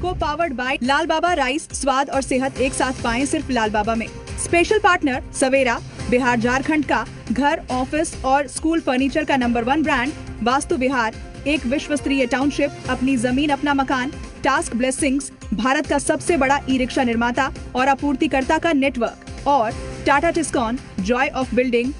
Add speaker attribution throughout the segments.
Speaker 1: को powered by Lal Baba rice. स्वाद और सेहत एक साथ पाएं सिर्फ लाल बाबा में। स्पेशल पार्टनर सवेरा, बिहार झारखंड का घर, ऑफिस और स्कूल फर्नीचर का नंबर 1 ब्रांड वास्तु विहार, एक विश्व स्तरीय टाउनशिप, अपनी जमीन अपना मकान, टास्क ब्लेसिंग्स, भारत का सबसे बड़ा ई रिक्शा निर्माता और आपूर्तिकर्ता का नेटवर्क, और Tata Tiscon, Joy of building.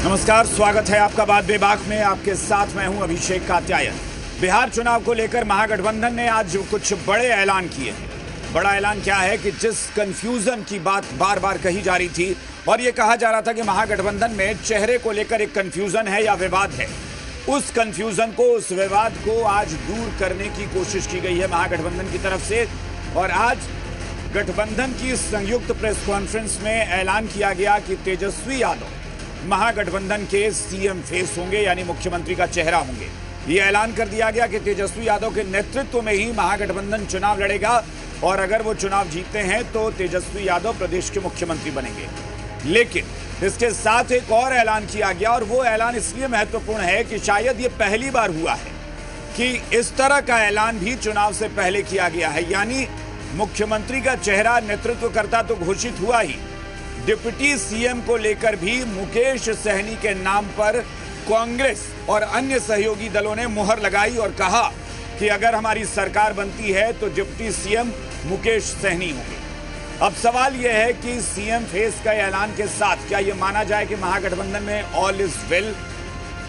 Speaker 2: नमस्कार, स्वागत है आपका बात बेबाक में। आपके साथ मैं हूं अभिषेक कात्यायन। बिहार चुनाव को लेकर महागठबंधन ने आज कुछ बड़े ऐलान किए हैं। बड़ा ऐलान क्या है कि जिस कंफ्यूजन की बात बार बार कही जा रही थी और ये कहा जा रहा था कि महागठबंधन में चेहरे को लेकर एक कंफ्यूजन है या विवाद है, उस कंफ्यूजन को, उस विवाद को आज दूर करने की कोशिश की गई है महागठबंधन की तरफ से। और आज गठबंधन की संयुक्त प्रेस कॉन्फ्रेंस में ऐलान किया गया कि तेजस्वी यादव महागठबंधन के सीएम फेस होंगे, यानी मुख्यमंत्री का चेहरा होंगे। ये ऐलान कर दिया गया कि तेजस्वी यादव के नेतृत्व में ही महागठबंधन चुनाव लड़ेगा और अगर वो चुनाव जीतते हैं तो तेजस्वी यादव प्रदेश के मुख्यमंत्री बनेंगे। लेकिन इसके साथ एक और ऐलान किया गया, और वो ऐलान इसलिए महत्वपूर्ण है कि शायद ये पहली बार हुआ है कि इस तरह का ऐलान भी चुनाव से पहले किया गया है। यानी मुख्यमंत्री का चेहरा, नेतृत्वकर्ता तो घोषित हुआ ही, डिप्टी सीएम को लेकर भी मुकेश सहनी के नाम पर कांग्रेस और अन्य सहयोगी दलों ने मुहर लगाई और कहा कि अगर हमारी सरकार बनती है तो डिप्टी सीएम मुकेश सहनी होंगे। अब सवाल यह है कि सीएम फेस का ऐलान के साथ क्या यह माना जाए कि महागठबंधन में ऑल इज वेल?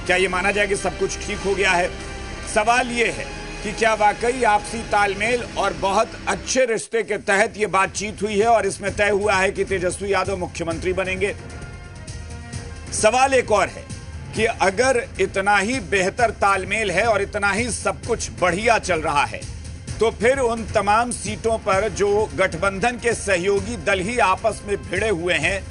Speaker 2: क्या यह माना जाए कि सब कुछ ठीक हो गया है? सवाल यह है कि क्या वाकई आपसी तालमेल और बहुत अच्छे रिश्ते के तहत यह बातचीत हुई है और इसमें तय हुआ है कि तेजस्वी यादव मुख्यमंत्री बनेंगे? सवाल एक और है कि अगर इतना ही बेहतर तालमेल है और इतना ही सब कुछ बढ़िया चल रहा है तो फिर उन तमाम सीटों पर जो गठबंधन के सहयोगी दल ही आपस में भिड़े हुए हैं,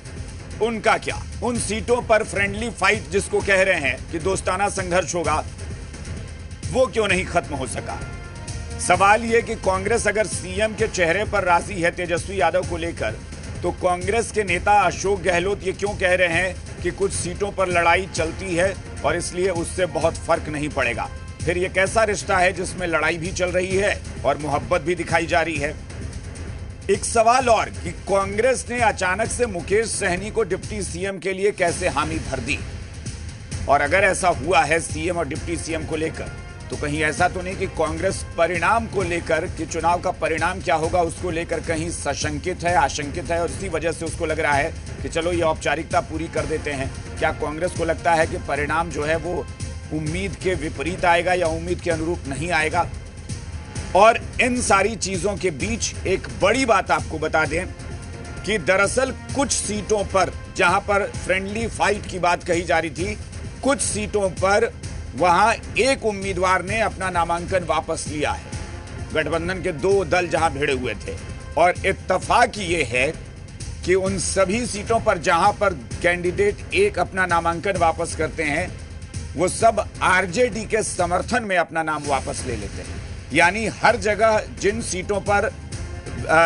Speaker 2: उनका क्या? उन सीटों पर फ्रेंडली फाइट जिसको कह रहे हैं कि दोस्ताना संघर्ष होगा, वो क्यों नहीं खत्म हो सका? सवाल यह कि कांग्रेस अगर सीएम के चेहरे पर राजी है तेजस्वी यादव को लेकर, तो कांग्रेस के नेता अशोक गहलोत ये क्यों कह रहे हैं कि कुछ सीटों पर लड़ाई चलती है और इसलिए उससे बहुत फर्क नहीं पड़ेगा? फिर ये कैसा रिश्ता है जिसमें लड़ाई भी चल रही है और मोहब्बत भी दिखाई जा रही है? एक सवाल और कि कांग्रेस ने अचानक से मुकेश सहनी को डिप्टी सीएम के लिए कैसे हामी भर दी? और अगर ऐसा हुआ है सीएम और डिप्टी सीएम को लेकर, तो कहीं ऐसा तो नहीं कि कांग्रेस परिणाम को लेकर, कि चुनाव का परिणाम क्या होगा उसको लेकर कहीं सशंकित है, आशंकित है और इसी वजह से उसको लग रहा है कि चलो ये औपचारिकता पूरी कर देते हैं? क्या कांग्रेस को लगता है कि परिणाम जो है वो उम्मीद के विपरीत आएगा या उम्मीद के अनुरूप नहीं आएगा? और इन सारी चीजों के बीच एक बड़ी बात आपको बता दें कि दरअसल कुछ सीटों पर जहां पर फ्रेंडली फाइट की बात कही जा रही थी, कुछ सीटों पर वहां एक उम्मीदवार ने अपना नामांकन वापस लिया है। गठबंधन के दो दल जहां भिड़े हुए थे, और इत्तेफाक ये है कि उन सभी सीटों पर जहां पर कैंडिडेट एक अपना नामांकन वापस करते हैं, वो सब आरजेडी के समर्थन में अपना नाम वापस ले लेते हैं। यानी हर जगह जिन सीटों पर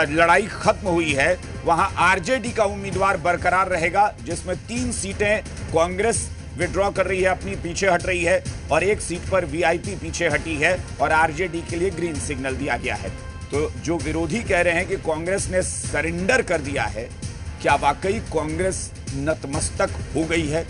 Speaker 2: लड़ाई खत्म हुई है वहां आरजेडी का उम्मीदवार बरकरार रहेगा, जिसमें 3 सीटें कांग्रेस विड्रॉ कर रही है, अपनी पीछे हट रही है, और एक सीट पर वीआईपी पीछे हटी है और आरजेडी के लिए ग्रीन सिग्नल दिया गया है। तो जो विरोधी कह रहे हैं कि कांग्रेस ने सरेंडर कर दिया है, क्या वाकई कांग्रेस नतमस्तक हो गई है?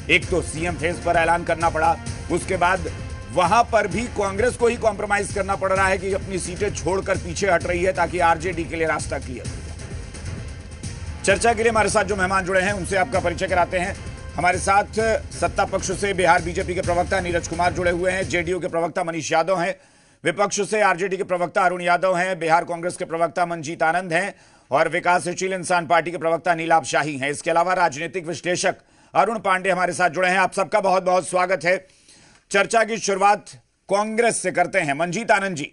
Speaker 2: एक तो सीएम फेस पर ऐलान करना पड़ा, उसके बाद वहां पर भी कांग्रेस को ही कॉम्प्रोमाइज करना पड़ रहा है कि अपनी सीटें छोड़कर पीछे हट रही है ताकि आरजेडी के लिए रास्ता क्लियर हो जाए। चर्चा के लिए हमारे साथ जो मेहमान जुड़े हैं उनसे आपका परिचय कराते हैं। हमारे साथ सत्ता पक्ष से बिहार बीजेपी के प्रवक्ता नीरज कुमार जुड़े हुए हैं, जेडीयू के प्रवक्ता मनीष यादव हैं, विपक्ष से आरजेडी के प्रवक्ता अरुण यादव हैं, बिहार कांग्रेस के प्रवक्ता मंजीत आनंद हैं और विकासशील इंसान पार्टी के प्रवक्ता नीलाभ शाही हैं। इसके अलावा राजनीतिक विश्लेषक अरुण पांडे हमारे साथ जुड़े हैं। आप सबका बहुत बहुत स्वागत है। चर्चा की शुरुआत कांग्रेस से करते हैं। मंजीत आनंद जी,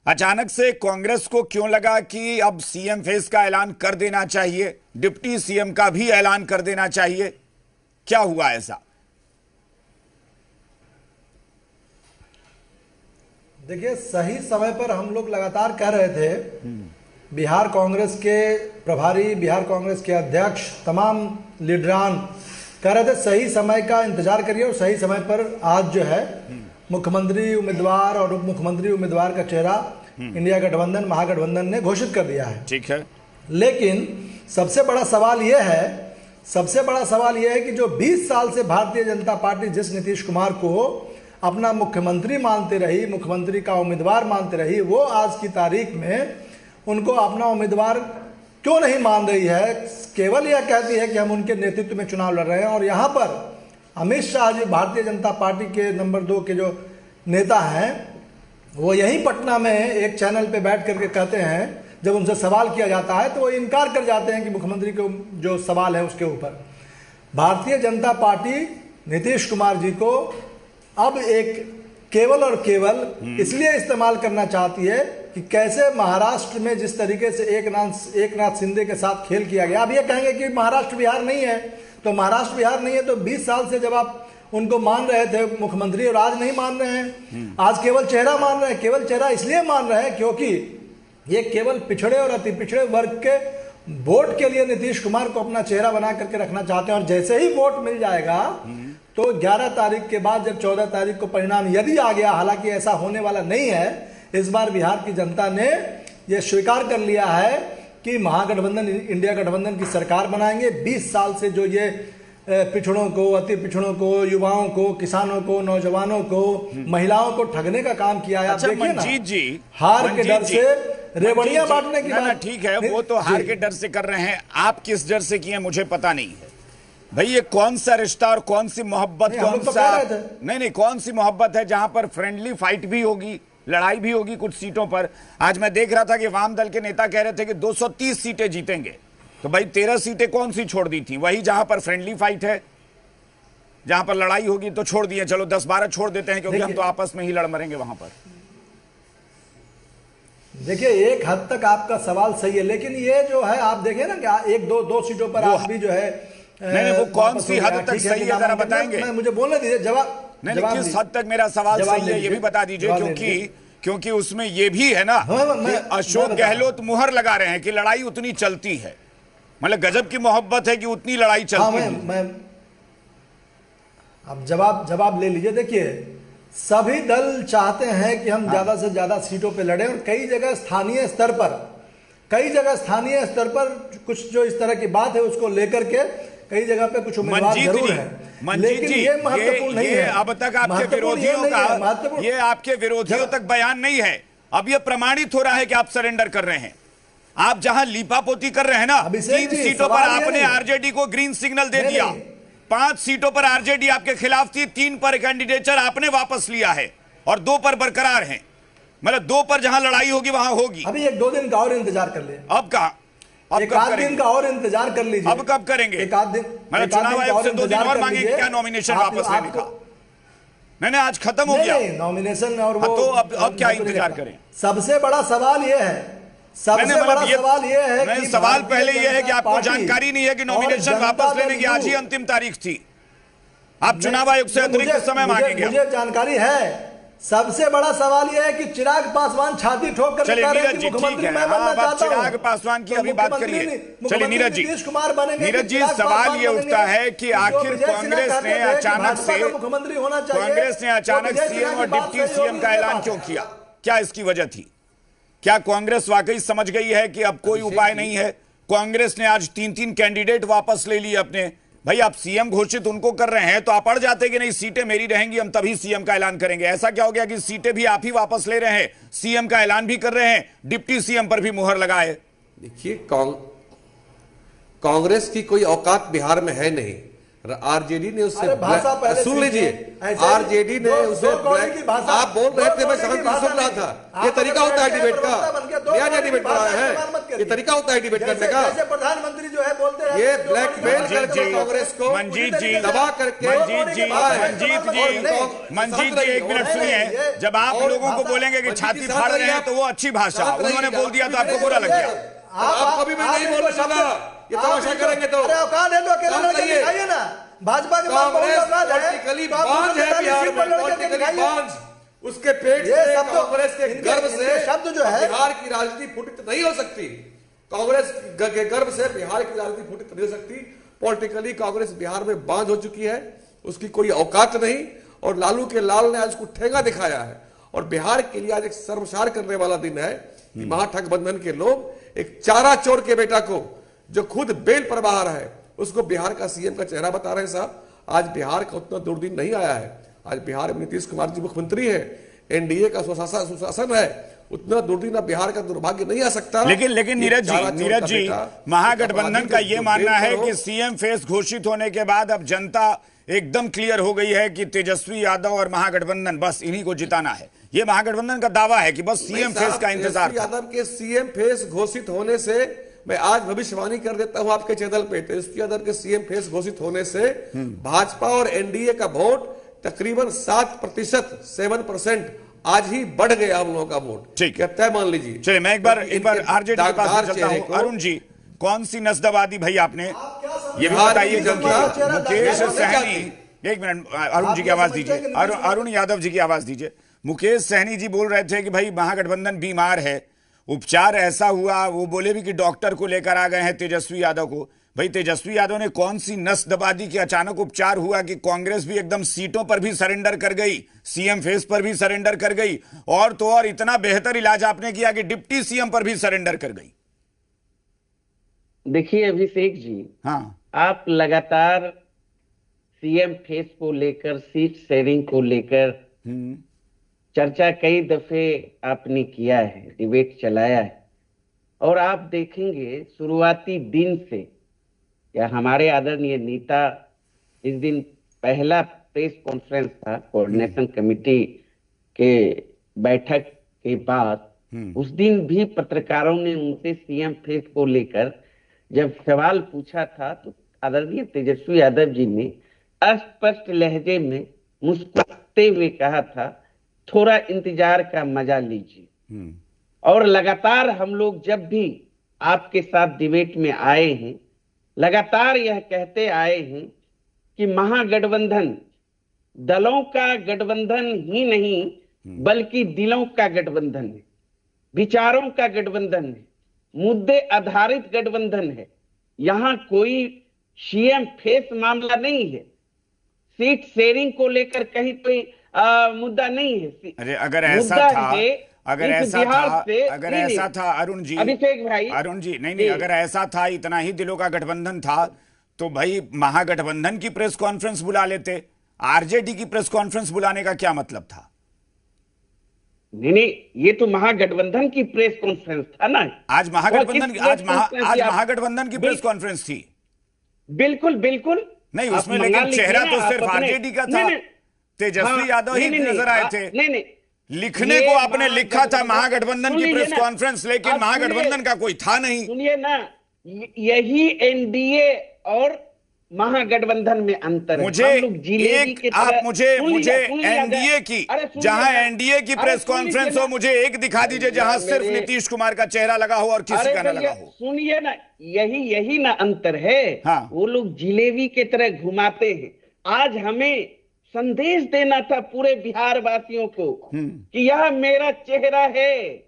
Speaker 2: अचानक से कांग्रेस को क्यों लगा कि अब सीएम फेस का ऐलान कर देना चाहिए, डिप्टी सीएम का भी ऐलान कर देना चाहिए? क्या हुआ ऐसा?
Speaker 3: देखिए, सही समय पर हम लोग लगातार कह रहे थे बिहार कांग्रेस के प्रभारी, बिहार कांग्रेस के अध्यक्ष, तमाम लीडरान कह रहे थे सही समय का इंतजार करिए और सही समय पर आज जो है मुख्यमंत्री उम्मीदवार और उप मुख्यमंत्री उम्मीदवार का चेहरा इंडिया गठबंधन, महागठबंधन ने घोषित कर दिया है।
Speaker 2: ठीक है,
Speaker 3: लेकिन सबसे बड़ा सवाल यह है कि जो 20 साल से भारतीय जनता पार्टी जिस नीतीश कुमार को अपना मुख्यमंत्री मानते रही, मुख्यमंत्री का उम्मीदवार मानते रही, वो आज की तारीख में उनको अपना उम्मीदवार क्यों नहीं मान रही है। केवल यह कहती है कि हम उनके नेतृत्व में चुनाव लड़ रहे हैं। और यहाँ पर अमित शाह जी, भारतीय जनता पार्टी के नंबर 2 के जो नेता हैं, वो यहीं पटना में एक चैनल पे बैठ करके कहते हैं, जब उनसे सवाल किया जाता है तो वो इनकार कर जाते हैं कि मुख्यमंत्री को जो सवाल है उसके ऊपर। भारतीय जनता पार्टी नीतीश कुमार जी को अब एक केवल और केवल इसलिए इस्तेमाल करना चाहती है कि कैसे महाराष्ट्र में जिस तरीके से एकनाथ शिंदे के साथ खेल किया गया। अब ये कहेंगे कि महाराष्ट्र बिहार नहीं है, तो महाराष्ट्र बिहार नहीं है तो 20 साल से जब आप उनको मान रहे थे मुख्यमंत्री और आज नहीं मान रहे हैं, आज केवल चेहरा मान रहे हैं। केवल चेहरा इसलिए मान रहे हैं क्योंकि ये केवल पिछड़े और अति पिछड़े वर्ग के वोट के लिए नीतीश कुमार को अपना चेहरा बना करके रखना चाहते हैं। और जैसे ही वोट मिल जाएगा तो 11 तारीख के बाद जब 14 तारीख को परिणाम यदि आ गया, हालांकि ऐसा होने वाला नहीं है, इस बार बिहार की जनता ने यह स्वीकार कर लिया है कि महागठबंधन, इंडिया गठबंधन की सरकार बनाएंगे। 20 साल से जो ये पिछड़ों को, अति पिछड़ों को, युवाओं को, किसानों को, नौजवानों को, महिलाओं को ठगने का काम किया है।
Speaker 2: अच्छा,
Speaker 3: देखिए ना,
Speaker 2: मंजीत जी,
Speaker 3: हार के डर से रेवड़ियां बांटने की बात।
Speaker 2: ठीक है, वो तो हार के डर से कर रहे हैं, आप किस डर से किए मुझे पता नहीं है भाई। ये कौन सा रिश्ता और कौन सी मोहब्बत, नहीं, कौन सी मोहब्बत है जहां पर फ्रेंडली फाइट भी होगी, लड़ाई भी होगी कुछ सीटों पर। आज मैं देख रहा था कि वाम दल के नेता कह रहे थे कि 230 सीटें जीतेंगे, तो भाई 13 सीटें कौन सी छोड़ दी थी? वही जहां पर फ्रेंडली फाइट है, जहां पर लड़ाई होगी तो छोड़ दिए, चलो 10-12 छोड़ देते हैं क्योंकि हम तो आपस में ही लड़ मरेंगे वहां पर।
Speaker 3: देखिए, एक हद तक आपका सवाल सही है, लेकिन ये जो है आप देखें ना कि 1-2 सीटों पर आप भी जो है
Speaker 2: नहीं, वो कौन सी हद तक सही है जरा बताएंगे?
Speaker 3: मुझे बोलने दीजिए, जवाब
Speaker 2: नहीं, किस हद तक मेरा सवाल सही है ये भी बता दीजिए, क्योंकि उसमें ये भी है ना कि अशोक गहलोत मुहर लगा रहे हैं कि लड़ाई उतनी चलती है, मतलब गजब की मोहब्बत है कि उतनी लड़ाई चलती है।
Speaker 3: अब जवाब ले लीजिए। देखिए, सभी दल चाहते हैं कि हम ज्यादा से ज्यादा सीटों पे लड़ें और कई जगह स्थानीय स्तर पर कुछ जो इस तरह की बात है उसको लेकर के कई जगह पे कुछ उम्मीदवार जरूर हैं, लेकिन ये महत्वपूर्ण नहीं है।
Speaker 2: अब तक आपके विरोधियों का ये आपके विरोधियों तक बयान नहीं है। अब ये प्रमाणित हो रहा है कि आप सरेंडर कर रहे हैं। आप जहां लीपापोती कर रहे हैं ना, 3 सीटों पर आपने आरजेडी को ग्रीन सिग्नल दे दिया, 5 सीटों पर आरजेडी आपके खिलाफ थी, 3 पर कैंडिडेचर आपने वापस लिया है और 2 पर बरकरार हैं। मतलब 2 पर जहां लड़ाई होगी वहां होगी।
Speaker 3: अभी 1-2 दिन का और इंतजार कर ले।
Speaker 2: अब कहा,
Speaker 3: एक आध दिन का और इंतजार कर लीजिए।
Speaker 2: अब कब करेंगे?
Speaker 3: एक आध दिन,
Speaker 2: मतलब चुनाव आयोग से 2 दिन और मांगेंगे क्या नॉमिनेशन वापस लेने का? नहीं, आज खत्म हो गया
Speaker 3: नॉमिनेशन। और
Speaker 2: वो तो अब क्या इंतजार करें?
Speaker 3: सबसे बड़ा सवाल यह है, सबसे बड़ा सवाल यह है कि
Speaker 2: सवाल पहले यह है कि आपको जानकारी नहीं है कि नॉमिनेशन वापस लेने की आज ही अंतिम तारीख थी। आप चुनाव आयोग से अतिरिक्त समय मांगेंगे?
Speaker 3: मुझे जानकारी है। सबसे बड़ा सवाल यह है कि चिराग पासवान छाती ठोक कर
Speaker 2: चलिए नीरज जी, ठीक है, चिराग पासवान की अभी बात करिए। चलिए नीरज जी, सवाल ये उठता है कि आखिर कांग्रेस ने अचानक सीएम और डिप्टी सीएम का ऐलान क्यों किया? क्या इसकी वजह थी? क्या कांग्रेस वाकई समझ गई है कि अब कोई उपाय नहीं है? कांग्रेस ने आज 3-3 कैंडिडेट वापस ले लिए अपने। भाई आप सीएम घोषित उनको कर रहे हैं तो आप अड़ जाते कि नहीं सीटें मेरी रहेंगी, हम तभी सीएम का ऐलान करेंगे। ऐसा क्या हो गया कि सीटें भी आप ही वापस ले रहे हैं, सीएम का ऐलान भी कर रहे हैं, डिप्टी सीएम पर भी मुहर लगाए?
Speaker 4: देखिए, कांग्रेस की कोई औकात बिहार में है नहीं। आरजेडी ने उससे सुन लीजिए, आरजेडी ने उसे आप बोल रहे थे, मैं समझ सुन रहा था। ये तरीका होता है डिबेट का, नया डिबेट कर रहे हैं, ये तरीका होता है डिबेट करने का।
Speaker 3: प्रधानमंत्री जो है बोलते हैं
Speaker 4: ये ब्लैकमेल करके कांग्रेस को
Speaker 2: मंजीत जी
Speaker 4: दबा करके।
Speaker 2: मंजीत जी 1 मिनट सुनिए। जब आप लोगों को बोलेंगे कि छाती फाड़ रहे हैं तो वो अच्छी भाषा, उन्होंने बोल दिया तो आपको बुरा लग गया।
Speaker 4: आप कभी भी नहीं बोल सकता, ये तमाशा करेंगे तो।
Speaker 3: अरे औकात है तो अकेले लड़के दिखाइए ना। भाजपा के पास बहुत औकात है,
Speaker 4: पॉलिटिकली बांझ है बिहार में, पॉलिटिकली बांझ। उसके पेट
Speaker 3: ये
Speaker 4: से,
Speaker 3: शब्द
Speaker 4: कांग्रेस के गर्व से
Speaker 3: शब्द जो है
Speaker 4: बिहार की राजनीति फूटित नहीं हो सकती। कांग्रेस के गर्व से बिहार की राजनीति फूटित नहीं हो सकती। पॉलिटिकली कांग्रेस बिहार में बांध हो चुकी है, उसकी कोई औकात नहीं। और लालू के लाल ने आज उसको ठेंगा दिखाया है। और बिहार के लिए आज एक शर्मसार करने वाला दिन है कि महागठबंधन के लोग एक चारा चोर के बेटा को, जो खुद बेल पर बाहर है, उसको बिहार का सीएम का चेहरा बता रहे हैं। साहब, आज बिहार का उतना दुर्दिन नहीं आया है। आज बिहार में नीतीश कुमार जी मुख्यमंत्री है, एनडीए का सुशासन है, उतना दुर्दिन अब बिहार का दुर्भाग्य नहीं आ सकता।
Speaker 2: लेकिन नीरज जी महागठबंधन का यह मानना है कि सीएम फेस घोषित होने के बाद अब जनता एकदम क्लियर हो गई है कि तेजस्वी यादव और महागठबंधन बस इन्हीं को जिताना है। यह महागठबंधन का दावा है कि बस सीएम फेस का इंतजार।
Speaker 4: यादव के सीएम फेस घोषित होने से मैं आज भविष्यवाणी कर देता हूं आपके चैनल पे, तेजस्वी यादव के सीएम फेस घोषित होने से भाजपा और एनडीए का वोट तकरीबन 7%, 7% आज ही बढ़ गया हम लोगों का वोट।
Speaker 2: ठीक है,
Speaker 4: तय मान लीजिए।
Speaker 2: चलिए मैं एक बार आरजेडी के पास चलता हूं। अरुण जी, कौन सी नस दबा दी भाई आपने, ये भी बताइए जल्दी। मुकेश सहनी, एक मिनट, अरुण जी की आवाज दीजिए, अरुण यादव जी की आवाज दीजिए। मुकेश सहनी जी बोल रहे थे कि भाई महागठबंधन बीमार है, उपचार ऐसा हुआ, वो बोले भी कि डॉक्टर को लेकर आ गए हैं तेजस्वी यादव को। भाई तेजस्वी यादव ने कौन सी नस दबा दी कि अचानक उपचार हुआ कि कांग्रेस भी एकदम सीटों पर भी सरेंडर कर गई, सीएम फेस पर भी सरेंडर कर गई, और तो और इतना बेहतर इलाज आपने किया कि डिप्टी सीएम पर भी सरेंडर कर गई।
Speaker 5: देखिए अभिषेक जी,
Speaker 2: हाँ,
Speaker 5: आप लगातार सीएम फेस को लेकर, सीट शेयरिंग को लेकर चर्चा कई दफे आपने किया है, डिबेट चलाया है। और आप देखेंगे शुरुआती दिन से या हमारे आदरणीय नेता, इस दिन पहला प्रेस कॉन्फ्रेंस था कोऑर्डिनेशन कमेटी के बैठक के बाद, उस दिन भी पत्रकारों ने उनसे सीएम फेस को लेकर जब सवाल पूछा था तो आदरणीय तेजस्वी यादव जी ने अस्पष्ट लहजे में मुस्कुराते हुए कहा था, थोड़ा इंतजार का मजा लीजिए। और लगातार हम लोग जब भी आपके साथ डिबेट में आए हैं, लगातार यह कहते आए हैं कि महागठबंधन दलों का गठबंधन ही नहीं बल्कि दिलों का गठबंधन है, विचारों का गठबंधन है, मुद्दे आधारित गठबंधन है। यहां कोई सीएम फेस मामला नहीं है, सीट शेयरिंग को लेकर कहीं कोई मुद्दा नहीं है।
Speaker 2: अरे अगर ऐसा था, अगर ऐसा था अरुण जी,
Speaker 5: अभिषेक भाई,
Speaker 2: अरुण जी, नहीं, अगर ऐसा था, इतना ही दिलों का गठबंधन था, तो भाई महागठबंधन की प्रेस कॉन्फ्रेंस बुला लेते, आरजेडी की प्रेस कॉन्फ्रेंस बुलाने का क्या मतलब था?
Speaker 5: नहीं, ये तो महागठबंधन की प्रेस कॉन्फ्रेंस था ना।
Speaker 2: आज महागठबंधन की प्रेस कॉन्फ्रेंस थी।
Speaker 5: बिल्कुल बिल्कुल
Speaker 2: नहीं, उसमें लेकिन चेहरा तो सिर्फ आरजेडी का था, तेजस्वी यादव ही नजर आए थे।
Speaker 5: नहीं,
Speaker 2: लिखने को आपने लिखा था महागठबंधन की प्रेस कॉन्फ्रेंस, लेकिन महागठबंधन का कोई था नहीं।
Speaker 5: सुनिए ना, यही एनडीए और महागठबंधन में अंतर है।
Speaker 2: मुझे एनडीए की, जहां एनडीए की प्रेस कॉन्फ्रेंस हो, मुझे एक दिखा दीजिए जहां सिर्फ नीतीश कुमार का चेहरा लगा हो और किसी का ना लगा हो।
Speaker 5: सुनिए ना, यही ना अंतर है।
Speaker 2: हाँ।
Speaker 5: वो लोग जिलेबी की तरह घुमाते हैं। आज हमें संदेश देना था पूरे बिहार वासियों को कि यह मेरा चेहरा है,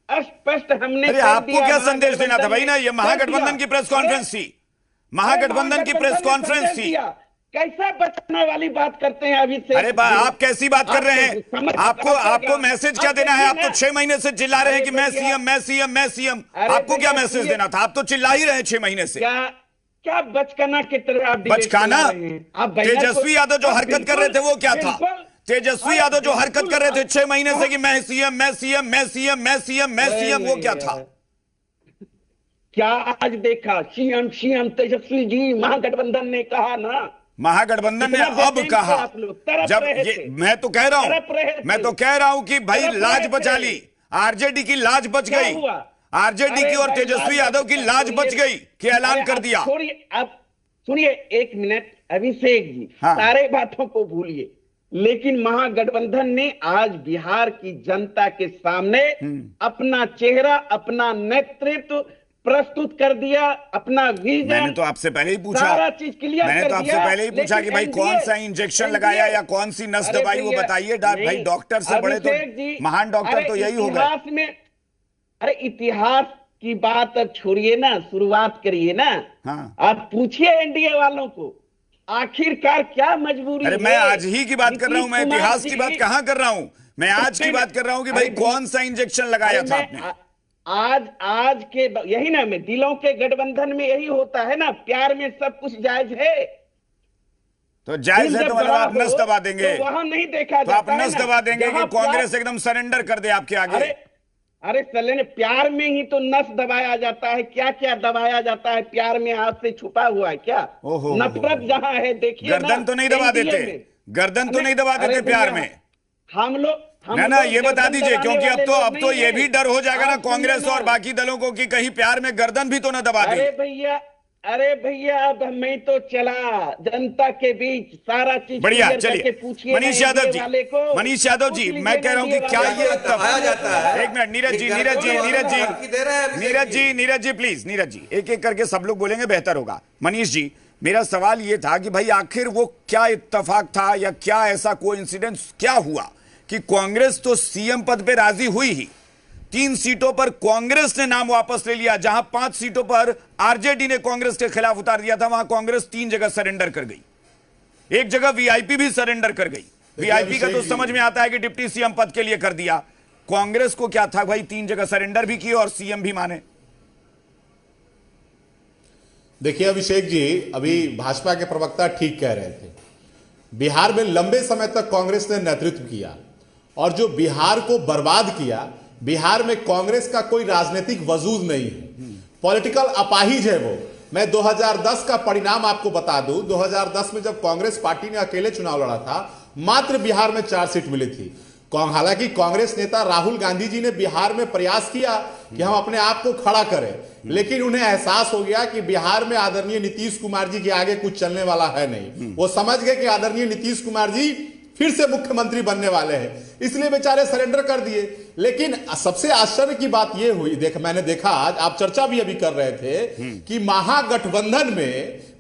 Speaker 5: स्पष्ट हमने।
Speaker 2: अरे आपको क्या संदेश देना था भाई? ना, ये महागठबंधन की प्रेस कॉन्फ्रेंस थी, महागठबंधन की प्रेस कॉन्फ्रेंस थी।
Speaker 5: कैसा बचाने वाली बात करते हैं अभी से?
Speaker 2: अरे आप कैसी बात कर रहे हैं? आपको मैसेज क्या देना है? आप तो 6 महीने से चिल्ला रहे हैं कि मैं सीएम, मैं सीएम, मैं सीएम। आपको क्या मैसेज देना था? आप तो चिल्ला ही रहे 6 महीने से।
Speaker 5: क्या बचकाना की तरह आप
Speaker 2: बचकाना? तेजस्वी यादव जो हरकत कर रहे थे वो क्या था? तेजस्वी यादव जो हरकत कर रहे थे 6 महीने से कि मैं सीएम, मैं सीएम, मैं सीएम, मैं सीएम, मैं सीएम, वो क्या था?
Speaker 5: क्या आज देखा? सीएम सीएम तेजस्वी जी, महागठबंधन ने कहा ना,
Speaker 2: महागठबंधन ने अब कहा। जब ये मैं तो कह रहा हूं कि भाई लाज बचा ली, आरजेडी की लाज बच गई, आरजेडी की और तेजस्वी यादव की लाज बच गई कि ऐलान कर दिया।
Speaker 5: अब सुनिए 1 मिनट अभिषेक जी, सारे बातों को भूलिए, लेकिन महागठबंधन ने आज बिहार की जनता के सामने अपना चेहरा, अपना नेतृत्व प्रस्तुत कर दिया, अपना विजन।
Speaker 2: मैंने तो आपसे पहले ही पूछा,
Speaker 5: सारा चीज क्लियर
Speaker 2: मैंने
Speaker 5: कर
Speaker 2: तो आपसे
Speaker 5: दिया,
Speaker 2: पहले ही पूछा कि भाई कौन सा इंजेक्शन लगाया या कौन सी नस
Speaker 5: अरे
Speaker 2: दबाई, वो
Speaker 5: भैया,
Speaker 2: बताइए। भाई
Speaker 5: नहीं,
Speaker 2: डॉक्टर से बड़े तो
Speaker 5: अभिषेक जी,
Speaker 2: महान डॉक्टर
Speaker 5: अरे
Speaker 2: तो यही हो गए।
Speaker 5: इतिहास में, अरे इतिहास की बात अब छोड़िए ना, शुरुआत करिए ना।
Speaker 2: हाँ।
Speaker 5: आप पूछिए एनडीए वालों को आखिरकार क्या मजबूरी
Speaker 2: अरे
Speaker 5: है।
Speaker 2: मैं आज ही की बात कर रहा हूं, मैं
Speaker 5: नीतीश कुमार
Speaker 2: इतिहास की
Speaker 5: जी-
Speaker 2: बात कहां कर रहा हूं, मैं आज की बात कर रहा हूं कि भाई
Speaker 5: अरे
Speaker 2: कौन सा इंजेक्शन लगाया
Speaker 5: अरे
Speaker 2: था
Speaker 5: मैं
Speaker 2: आपने।
Speaker 5: आज के यही ना, मैं दिलों के गठबंधन में यही होता है ना, प्यार में सब कुछ जायज है।
Speaker 2: तो जायज
Speaker 5: दिल
Speaker 2: है
Speaker 5: जब
Speaker 2: तो मतलब
Speaker 5: बड़ा
Speaker 2: आप नस
Speaker 5: हो,
Speaker 2: दबा देंगे,
Speaker 5: तो वहां नहीं देखा
Speaker 2: तो आप
Speaker 5: जाता है
Speaker 2: नस
Speaker 5: ना,
Speaker 2: दबा देंगे कि
Speaker 5: जहां
Speaker 2: कांग्रेस
Speaker 5: प्यार-
Speaker 2: एकदम सरेंडर कर दे आपके आगे।
Speaker 5: अरे चले ने, प्यार में ही तो नस दबाया जाता है। क्या क्या दबाया जाता है प्यार में, हाथ से छुपा हुआ है क्या?
Speaker 2: ओहो,
Speaker 5: नफरत जहां है देखिए ना,
Speaker 2: गर्दन तो नहीं दबा
Speaker 5: NDA
Speaker 2: देते,
Speaker 5: में।
Speaker 2: गर्दन तो
Speaker 5: अरे-
Speaker 2: नहीं दबा
Speaker 5: अरे
Speaker 2: देते प्यार
Speaker 5: भैया,
Speaker 2: में।
Speaker 5: हम लोग
Speaker 2: ना ये बता
Speaker 5: गर्दन
Speaker 2: दीजिए,
Speaker 5: दबाने
Speaker 2: क्योंकि
Speaker 5: वाले
Speaker 2: अब
Speaker 5: लोग
Speaker 2: तो
Speaker 5: नहीं
Speaker 2: ये
Speaker 5: हैं।
Speaker 2: भी डर हो जाएगा ना
Speaker 5: आप सुनिए
Speaker 2: कांग्रेस
Speaker 5: ना।
Speaker 2: और बाकी दलों को कि कहीं प्यार में गर्दन भी तो ना दबा दे।
Speaker 5: अरे भैया अब मैं तो चला जनता के बीच, सारा चीज
Speaker 2: बढ़िया,
Speaker 5: clear करके
Speaker 2: चलिए
Speaker 5: पूछिए
Speaker 2: मनीष
Speaker 5: ना
Speaker 2: यादव
Speaker 5: NDA
Speaker 2: जी,
Speaker 5: वाले को।
Speaker 2: मनीष यादव जी,
Speaker 5: पूछ
Speaker 2: मैं
Speaker 5: लीजिए
Speaker 2: कह रहा हूं कि
Speaker 5: NDA
Speaker 2: क्या
Speaker 5: वाले
Speaker 2: ये
Speaker 5: को।
Speaker 4: दबाया जाता है।
Speaker 2: एक मिनट, नीरज जी, नीरज जी प्लीज, नीरज जी एक एक करके सब लोग बोलेंगे, बेहतर होगा। मनीष जी, मेरा सवाल ये था कि भाई आखिर वो क्या इत्तेफाक था या क्या ऐसा कोइंसिडेंस क्या हुआ कि कांग्रेस तो सीएम पद पे राजी हुई ही, 3 सीटों पर कांग्रेस ने नाम वापस ले लिया, जहां 5 सीटों पर आरजेडी ने कांग्रेस के खिलाफ उतार दिया था, वहां कांग्रेस 3 जगह सरेंडर कर गई, एक जगह वीआईपी भी सरेंडर कर गई। वीआईपी का तो समझ में आता है कि डिप्टी सीएम पद के लिए कर दिया, कांग्रेस को क्या था भाई, 3 जगह सरेंडर भी किए और सीएम भी माने।
Speaker 6: देखिए अभिषेक जी, अभी भाजपा के प्रवक्ता ठीक कह रहे थे, बिहार में लंबे समय तक कांग्रेस ने नेतृत्व किया और जो बिहार को बर्बाद किया, बिहार में कांग्रेस का कोई राजनीतिक वजूद नहीं है, पॉलिटिकल अपाहिज है वो। मैं 2010 का परिणाम आपको बता दूं, 2010 में जब कांग्रेस पार्टी ने अकेले चुनाव लड़ा था, मात्र बिहार में 4 सीट मिली थी। हालांकि कांग्रेस नेता राहुल गांधी जी ने बिहार में प्रयास किया कि हम अपने आप को खड़ा करें, लेकिन उन्हें एहसास हो गया कि बिहार में आदरणीय नीतीश कुमार जी के आगे कुछ चलने वाला है नहीं। वो समझ गए कि आदरणीय नीतीश कुमार जी फिर से मुख्यमंत्री बनने वाले हैं, इसलिए बेचारे सरेंडर कर दिए। लेकिन सबसे आश्चर्य की बात यह हुई, मैंने देखा आज आप चर्चा भी अभी कर रहे थे कि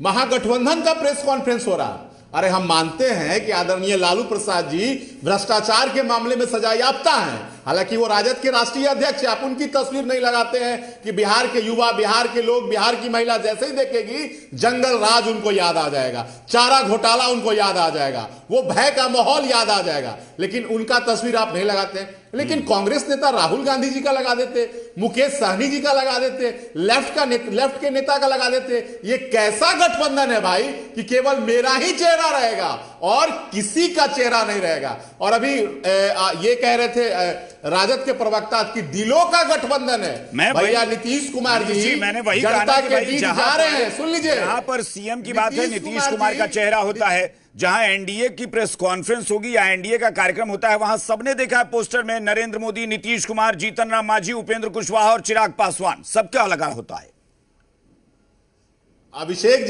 Speaker 6: महागठबंधन का प्रेस कॉन्फ्रेंस हो रहा। अरे हम मानते हैं कि आदरणीय लालू प्रसाद जी भ्रष्टाचार के मामले में सजायाफ्ता हैं, हालांकि वो राजद के राष्ट्रीय अध्यक्ष हैं। आप उनकी तस्वीर नहीं लगाते हैं कि बिहार के युवा, बिहार के लोग, बिहार की महिला जैसे ही देखेगी जंगल राज उनको याद आ जाएगा, चारा घोटाला उनको याद आ जाएगा, वो भय का माहौल याद आ जाएगा, लेकिन उनका तस्वीर आप नहीं लगाते हैं। लेकिन कांग्रेस नेता राहुल गांधी जी का लगा देते, मुकेश सहनी जी का लगा देते, लेफ्ट के नेता का लगा देते। ये कैसा गठबंधन है भाई कि केवल मेरा ही चेहरा रहेगा और किसी का चेहरा नहीं रहेगा। और अभी ये कह रहे थे राजद के प्रवक्ता की दिलों का गठबंधन है। भैया नीतीश कुमार जी
Speaker 2: मैंने वही
Speaker 6: जनता के बीच जा रहे हैं, सुन लीजिए।
Speaker 2: यहां पर सीएम की बात है, नीतीश कुमार का चेहरा होता है, जहां एनडीए की प्रेस कॉन्फ्रेंस होगी या एनडीए का कार्यक्रम होता है, वहां सबने देखा है पोस्टर में नरेंद्र मोदी, नीतीश कुमार, जीतन राम मांझी, उपेंद्र कुशवाहा और चिराग पासवान, सबका लगा होता है।
Speaker 6: अभिषेक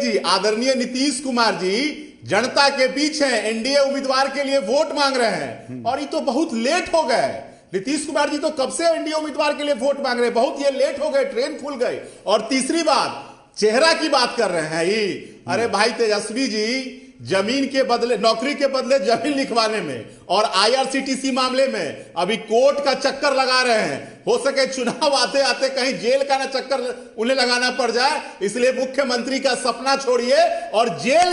Speaker 6: जी, आदरणीय नीतीश कुमार जी जनता के बीच हैं, एनडीए उम्मीदवार के लिए वोट मांग रहे हैं, और ये तो बहुत लेट हो गए। नीतीश कुमार जी तो कब से एनडीए उम्मीदवार के लिए वोट मांग रहे हैं, बहुत ये लेट हो गए, ट्रेन खुल गई। और तीसरी बात, चेहरा की बात कर रहे हैं ही। अरे भाई तेजस्वी जी जमीन के बदले, नौकरी के बदले जमीन लिखवाने में और आईआरसीटीसी मामले में अभी कोर्ट का चक्कर लगा रहे हैं। हो सके चुनाव आते आते कहीं जेल का ना चक्कर उन्हें लगाना पड़ जाए, इसलिए मुख्यमंत्री का सपना छोड़िए और जेल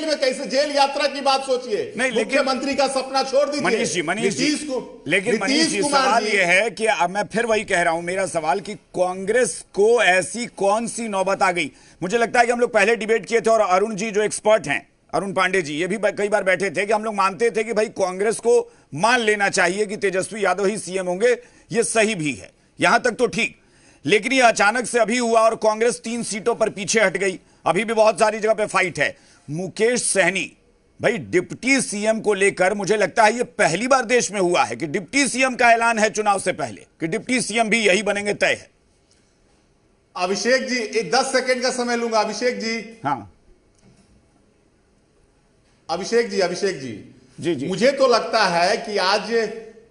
Speaker 6: में कैसे जेल यात्रा की बात सोचिए। मुख्यमंत्री का सपना छोड़ दीजिए।
Speaker 2: मनीष जी सवाल यह है कि अब मैं फिर वही कह रहा हूं, मेरा सवाल कि कांग्रेस को ऐसी कौन सी नौबत आ गई। मुझे लगता है कि हम लोग पहले डिबेट किए थे और अरुण जी जो एक्सपर्ट हैं, अरुण पांडे जी, ये भी कई बार बैठे थे कि हम लोग मानते थे कि भाई कांग्रेस को मान लेना चाहिए कि तेजस्वी यादव ही सीएम होंगे, ये सही भी है, यहां तक तो ठीक। लेकिन ये अचानक से अभी हुआ और कांग्रेस 3 सीटों पर पीछे हट गई। अभी भी बहुत सारी जगह पे फाइट है। मुकेश सहनी भाई डिप्टी सीएम को लेकर मुझे लगता है ये पहली बार देश में हुआ है कि डिप्टी सीएम का ऐलान है चुनाव से पहले कि डिप्टी सीएम भी यही बनेंगे, तय है।
Speaker 6: अभिषेक जी 10 सेकंड का समय लूंगा। अभिषेक जी,
Speaker 2: हाँ
Speaker 6: अभिषेक जी
Speaker 2: जी।
Speaker 6: मुझे तो लगता है कि आज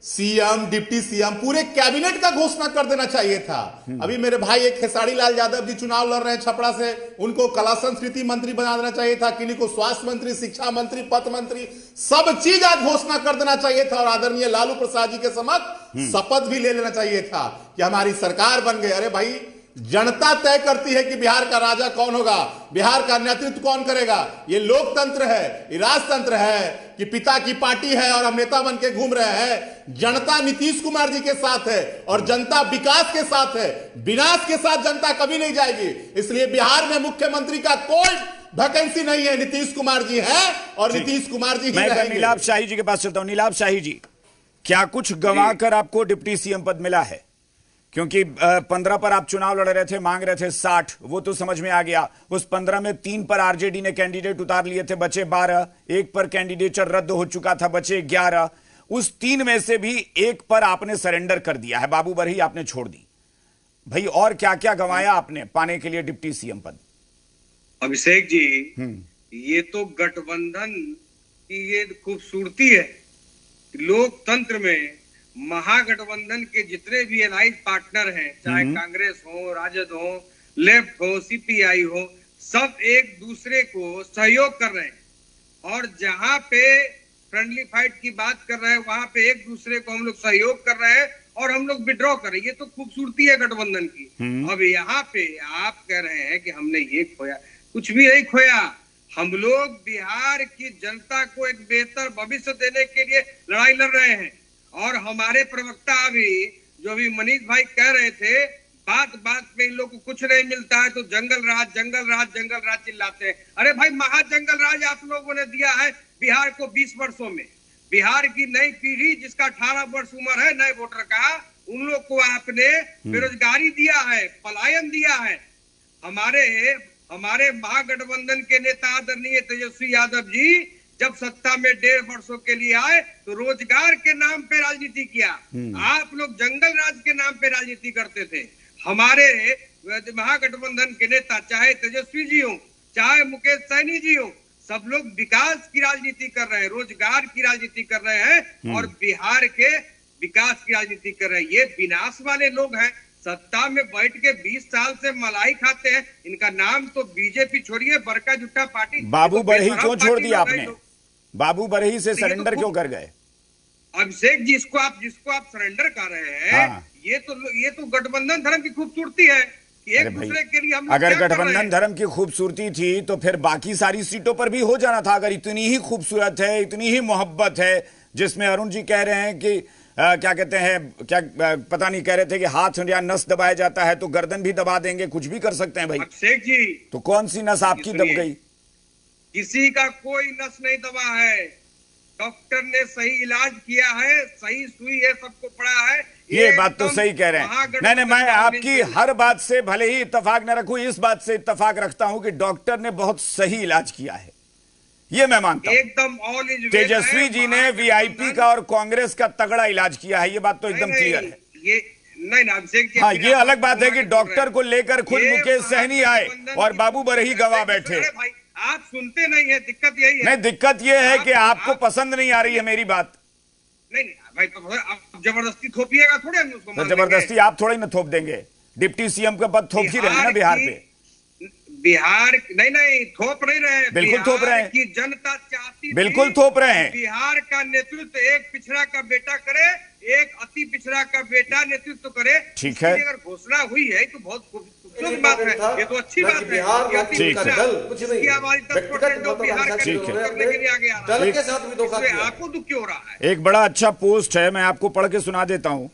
Speaker 6: सीएम, डिप्टी सीएम, पूरे कैबिनेट का घोषणा कर देना चाहिए था। अभी मेरे भाई एक खेसारी लाल यादव जी चुनाव लड़ रहे हैं छपरा से, उनको कला संस्कृति मंत्री बना देना चाहिए था, किन्हीं को स्वास्थ्य मंत्री, शिक्षा मंत्री, पथ मंत्री, सब चीज आज घोषणा कर देना चाहिए था और आदरणीय लालू प्रसाद जी के समक्ष शपथ भी ले लेना चाहिए था कि हमारी सरकार बन गई। अरे भाई, जनता तय करती है कि बिहार का राजा कौन होगा, बिहार का नेतृत्व कौन करेगा। ये लोकतंत्र है, ये राजतंत्र है कि पिता की पार्टी है और हम नेता बन के घूम रहे हैं। जनता नीतीश कुमार जी के साथ है और जनता विकास के साथ है, विनाश के साथ जनता कभी नहीं जाएगी। इसलिए बिहार में मुख्यमंत्री का कोई वैकेंसी नहीं है, नीतीश कुमार जी है और नीतीश कुमार जी ही रहेंगे।
Speaker 2: नीलाभ शाही जी के पास चलता हूं। नीलाभ शाही जी, क्या कुछ गंवा कर आपको डिप्टी सीएम पद मिला है? क्योंकि 15 पर आप चुनाव लड़ रहे थे, मांग रहे थे 60, वो तो समझ में आ गया। उस 15 में 3 पर आरजेडी ने कैंडिडेट उतार लिए थे, बचे 12। 1 पर कैंडिडेचर रद्द हो चुका था, बचे 11। उस 3 में से भी 1 पर आपने सरेंडर कर दिया है, बाबू बरही आपने छोड़ दी। भाई, और क्या क्या गंवाया आपने पाने के लिए डिप्टी सीएम पद?
Speaker 7: अभिषेक जी, ये तो गठबंधन की ये खूबसूरती है। लोकतंत्र में महागठबंधन के जितने भी एलाइज पार्टनर हैं, चाहे कांग्रेस हो, राजद हो, लेफ्ट हो, सीपीआई हो, सब एक दूसरे को सहयोग कर रहे हैं। और जहां पे फ्रेंडली फाइट की बात कर रहे हैं, वहां पे एक दूसरे को हम लोग सहयोग कर रहे हैं और हम लोग विड्रॉ कर रहे हैं। ये तो खूबसूरती है गठबंधन की। अब यहाँ पे आप कह रहे हैं कि हमने ये खोया, कुछ भी नहीं खोया। हम लोग बिहार की जनता को एक बेहतर भविष्य देने के लिए लड़ाई लड़ रहे हैं। और हमारे प्रवक्ता अभी जो भी मनीष भाई कह रहे थे, बात बात पे इन लोग को कुछ नहीं मिलता है तो जंगल राज, जंगल राज, जंगल राज चिल्लाते हैं। अरे भाई, महाजंगल राज आप लोगों ने दिया है बिहार को 20 वर्षों में। बिहार की नई पीढ़ी जिसका 18 वर्ष उम्र है नए वोटर का, उन लोग को आपने बेरोजगारी दिया है, पलायन दिया है। हमारे महागठबंधन के नेता आदरणीय तेजस्वी यादव जी जब सत्ता में 1.5 वर्षों के लिए आए तो रोजगार के नाम पे राजनीति किया। आप लोग जंगल राज के नाम पे राजनीति करते थे। हमारे महागठबंधन के नेता, चाहे तेजस्वी जी हो, चाहे मुकेश सहनी जी हो, सब लोग विकास की राजनीति कर रहे हैं, रोजगार की राजनीति कर रहे हैं और बिहार के विकास की राजनीति कर रहे हैं। ये विनाश वाले लोग हैं, सत्ता में बैठ के 20 साल से मलाई खाते हैं। इनका नाम तो बीजेपी छोड़िए, बड़का जुट्टा पार्टी।
Speaker 2: बाबू बरही क्यों छोड़ दिया आपने? बाबू बरही से सरेंडर क्यों कर गए?
Speaker 7: अभिषेक जी, जिसको आप सरेंडर कर रहे हैं, ये तो गठबंधन धर्म की खूबसूरती है कि एक दूसरे के लिए हम।
Speaker 2: अगर गठबंधन धर्म की खूबसूरती थी तो फिर बाकी सारी सीटों पर भी हो जाना था। अगर इतनी ही खूबसूरत है, इतनी ही मोहब्बत है, जिसमें अरुण जी कह रहे हैं कि क्या कहते हैं, क्या पता नहीं, कह रहे थे कि हाथ या नस दबाया जाता है तो गर्दन भी दबा देंगे, कुछ भी कर सकते हैं भाई।
Speaker 7: अभिषेक जी,
Speaker 2: तो कौन सी नस आपकी दब गई?
Speaker 7: किसी का कोई नस नहीं दबा है। डॉक्टर ने सही इलाज किया है, सही सुई है, सबको पड़ा है।
Speaker 2: ये बात तो सही कह रहे हैं। नहीं, मैं आपकी हर बात से भले ही इत्तेफाक न रखूं, इस बात से इत्तेफाक रखता हूं कि डॉक्टर ने बहुत सही इलाज किया है, ये मैं मानता हूं।
Speaker 7: एकदम all is well.
Speaker 2: Tejashwi ji ने वीआईपी का और कांग्रेस का तगड़ा इलाज किया है, ये बात तो एकदम क्लियर है।
Speaker 7: ये नहीं अभिषेक जी,
Speaker 2: हाँ, ये अलग बात है कि डॉक्टर को लेकर खुद मुकेश सहनी आए और बाबू बरही गवाह बैठे।
Speaker 7: आप सुनते नहीं है, दिक्कत यही है।
Speaker 2: नहीं, दिक्कत ये है कि आपको पसंद नहीं आ रही है मेरी बात।
Speaker 7: नहीं भाई, तो आप जबरदस्ती थोपिएगा थोड़े हम उसको।
Speaker 2: तो जबरदस्ती आप थोड़ी ना थोप देंगे, डिप्टी सीएम का पद थोप ही रहे हैं ना बिहार पे।
Speaker 7: बिहार नहीं थोप नहीं रहे,
Speaker 2: बिल्कुल थोप रहे हैं।
Speaker 7: की जनता चाहती,
Speaker 2: बिल्कुल थोप रहे हैं।
Speaker 7: बिहार का नेतृत्व एक पिछड़ा का बेटा करे, एक अति पिछड़ा का बेटा नेतृत्व करे।
Speaker 2: ठीक है,
Speaker 7: अगर घोषणा हुई है तो बहुत खूबसूरत बात है, ये तो अच्छी बात है।
Speaker 4: बिहार
Speaker 7: बिहार का
Speaker 2: 10%
Speaker 7: करने के लिए आगे आ रहा है,
Speaker 4: के साथ भी धोखा किया।
Speaker 7: आपको दुख क्यों हो रहा है?
Speaker 2: एक बड़ा अच्छा पोस्ट है, मैं आपको पढ़ के सुना देता हूं।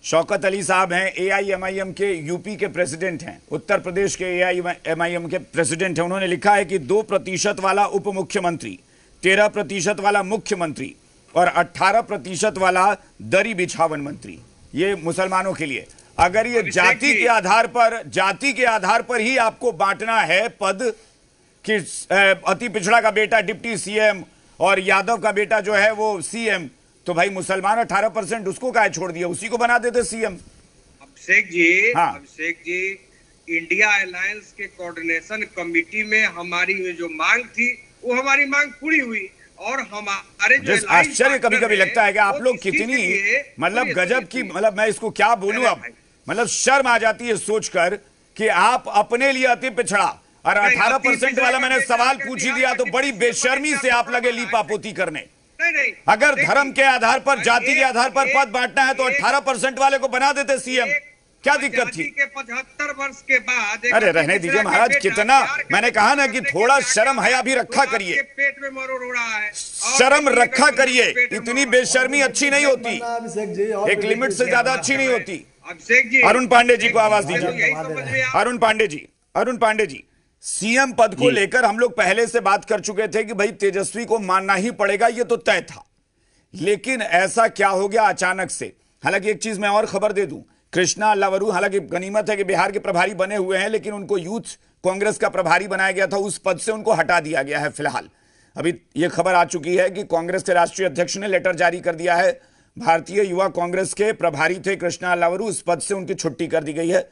Speaker 2: शौकत अली साहब हैं, एआईएमआईएम के यूपी के प्रेसिडेंट हैं, उत्तर प्रदेश के एआईएमआईएम के प्रेसिडेंट हैं। उन्होंने लिखा है कि 2% वाला उप मुख्यमंत्री, 13% वाला मुख्यमंत्री और 18% वाला दरी बिछावन मंत्री, ये मुसलमानों के लिए। अगर ये जाति के आधार पर ही आपको बांटना है पद कि अति पिछड़ा का बेटा डिप्टी सीएम और यादव का बेटा जो है वो सीएम, तो भाई मुसलमान 18% उसको काहे छोड़ दिया, उसी को बना देते सीएम।
Speaker 7: अभिषेक जी,
Speaker 2: हाँ।
Speaker 7: अभिषेक जी, इंडिया अलायंस के कोऑर्डिनेशन कमेटी में हमारी जो मांग थी वो हमारी मांग पूरी हुई और हमारे जो
Speaker 2: जिस आश्चर्य कभी कभी लगता है कि आप लोग कितनी मतलब गजब की, मतलब मैं इसको क्या बोलूं अब, मतलब शर्म आ जाती है सोचकर कि आप अपने लिए अति पिछड़ा और 18% वाला मैंने सवाल पूछ ही दिया तो बड़ी बेशर्मी से आप लगे लीपापोती करने। अगर धर्म के आधार पर, जाति के आधार पर पद बांटना है तो 18% वाले को बना देते सीएम, क्या दिक्कत थी?
Speaker 7: 75 वर्ष के बाद
Speaker 2: अरे रहने दीजिए महाराज, कितना मैंने कहा ना कि थोड़ा शर्म हया भी रखा करिए,
Speaker 7: पेट में मरोड़ हो रहा है,
Speaker 2: शर्म रखा करिए। इतनी बेशर्मी अच्छी नहीं होती,
Speaker 3: अभिषेक जी, और
Speaker 2: एक लिमिट से ज्यादा अच्छी नहीं होती।
Speaker 7: अभिषेक जी,
Speaker 2: अरुण पांडे जी को आवाज दीजिए।
Speaker 7: यही समझ में
Speaker 2: अरुण पांडे जी, सीएम पद को लेकर हम लोग पहले से बात कर चुके थे कि भाई तेजस्वी को मानना ही पड़ेगा, ये तो तय था। लेकिन ऐसा क्या हो गया अचानक से? हालांकि एक चीज मैं और खबर दे दूं, कृष्णा अल्लावरू, हालांकि गनीमत है कि बिहार के प्रभारी बने हुए हैं, लेकिन उनको यूथ कांग्रेस का प्रभारी बनाया गया था, उस पद से उनको हटा दिया गया है फिलहाल। अभी यह खबर आ चुकी है कि कांग्रेस के राष्ट्रीय अध्यक्ष ने लेटर जारी कर दिया है। भारतीय युवा कांग्रेस के प्रभारी थे कृष्णा अल्लावरू, इस पद से उनकी छुट्टी कर दी गई है।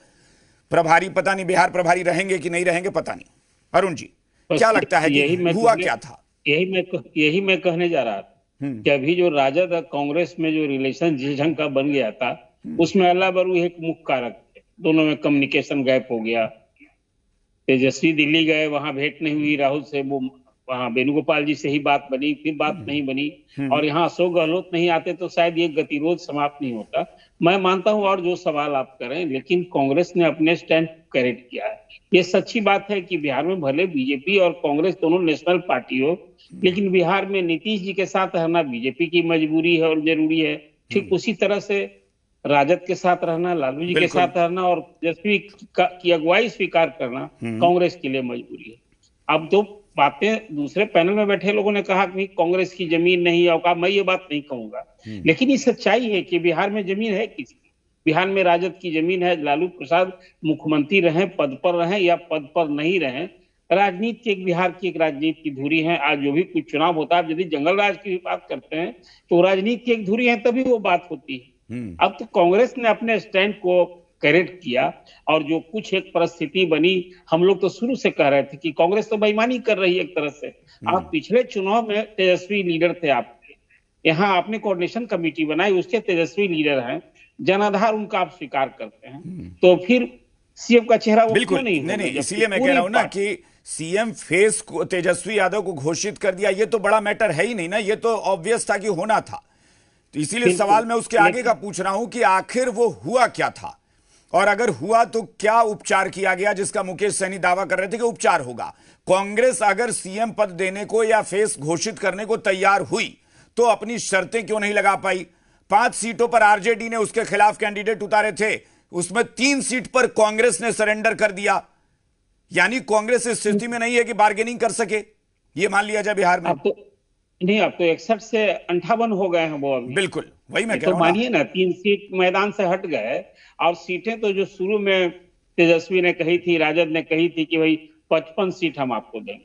Speaker 2: प्रभारी पता नहीं बिहार प्रभारी रहेंगे कि नहीं रहेंगे, पता नहीं। अरुण जी, क्या लगता है कि हुआ क्या था?
Speaker 8: यही मैं कहने जा रहा था कि अभी जो राजद और कांग्रेस में जो रिलेशन जिस ढंग का बन गया था, उसमें अल्लावरू एक मुख्य कारक थे। दोनों में कम्युनिकेशन गैप हो गया। तेजस्वी दिल्ली गए, वहां भेंट नहीं हुई राहुल से, वो वहां वेणुगोपाल जी से ही बात बनी, फिर बात नहीं बनी, और यहाँ अशोक गहलोत नहीं आते तो शायद ये गतिरोध समाप्त नहीं होता। मैं मानता हूं, और जो सवाल आप करें, लेकिन कांग्रेस ने अपने स्टैंड करेक्ट किया है। ये सच्ची बात है कि बिहार में भले बीजेपी और कांग्रेस दोनों नेशनल पार्टी हो, लेकिन बिहार में नीतीश जी के साथ रहना बीजेपी की मजबूरी है और जरूरी है। ठीक उसी तरह से राजद के साथ रहना, लालू जी के साथ रहना और तेजस्वी की अगुवाई स्वीकार करना कांग्रेस के लिए मजबूरी है। अब तो बातें दूसरे पैनल में बैठे लोगों ने कहा कि कांग्रेस की जमीन नहीं औकात, मैं ये बात नहीं कहूंगा, लेकिन ये सच्चाई है कि बिहार में जमीन है किसी, बिहार में राजद की जमीन है। लालू प्रसाद मुख्यमंत्री रहे, पद पर रहे या पद पर नहीं रहे, राजनीति एक बिहार की एक राजनीति की धुरी है। आज जो भी कुछ चुनाव होता है, यदि जंगल राज की बात करते हैं तो राजनीति की एक धुरी है, तभी वो बात होती है। अब तो कांग्रेस ने अपने स्टैंड को करेक्ट किया, और जो कुछ एक परिस्थिति बनी, हम लोग तो शुरू से कह रहे थे कि कांग्रेस तो बेईमानी कर रही है एक तरह से। आप पिछले चुनाव में तेजस्वी लीडर थे, आपके यहाँ आपने कोऑर्डिनेशन कमेटी बनाई, उसके तेजस्वी लीडर हैं, जनाधार उनका आप स्वीकार करते हैं, तो फिर सीएम का चेहरा वो
Speaker 2: बिल्कुल
Speaker 8: नहीं,
Speaker 2: इसलिए मैं कह रहा हूं ना कि सीएम फेस को तेजस्वी यादव को घोषित कर दिया, ये तो बड़ा मैटर है ही नहीं ना, ये तो ऑब्वियस था कि होना था। तो इसीलिए सवाल मैं उसके आगे का पूछ रहा हूं कि आखिर वो हुआ क्या था, और अगर हुआ तो क्या उपचार किया गया, जिसका मुकेश सहनी दावा कर रहे थे कि उपचार होगा। कांग्रेस अगर सीएम पद देने को या फेस घोषित करने को तैयार हुई तो अपनी शर्तें क्यों नहीं लगा पाई? 5 सीटों पर आरजेडी ने उसके खिलाफ कैंडिडेट उतारे थे, उसमें 3 सीट पर कांग्रेस ने सरेंडर कर दिया। यानी कांग्रेस इस स्थिति में नहीं है कि बार्गेनिंग कर सके, ये मान लिया जाए बिहार में।
Speaker 8: अब तो 61 से 58 हो गए हैं वो अभी।
Speaker 2: बिल्कुल वही मैं कह
Speaker 8: तो
Speaker 2: रहा हूं।
Speaker 8: मानिए ना, 3 सीट मैदान से हट गए, और सीटें तो जो शुरू में तेजस्वी ने कही थी, राजद ने कही थी कि भाई 55 सीट हम आपको देंगे,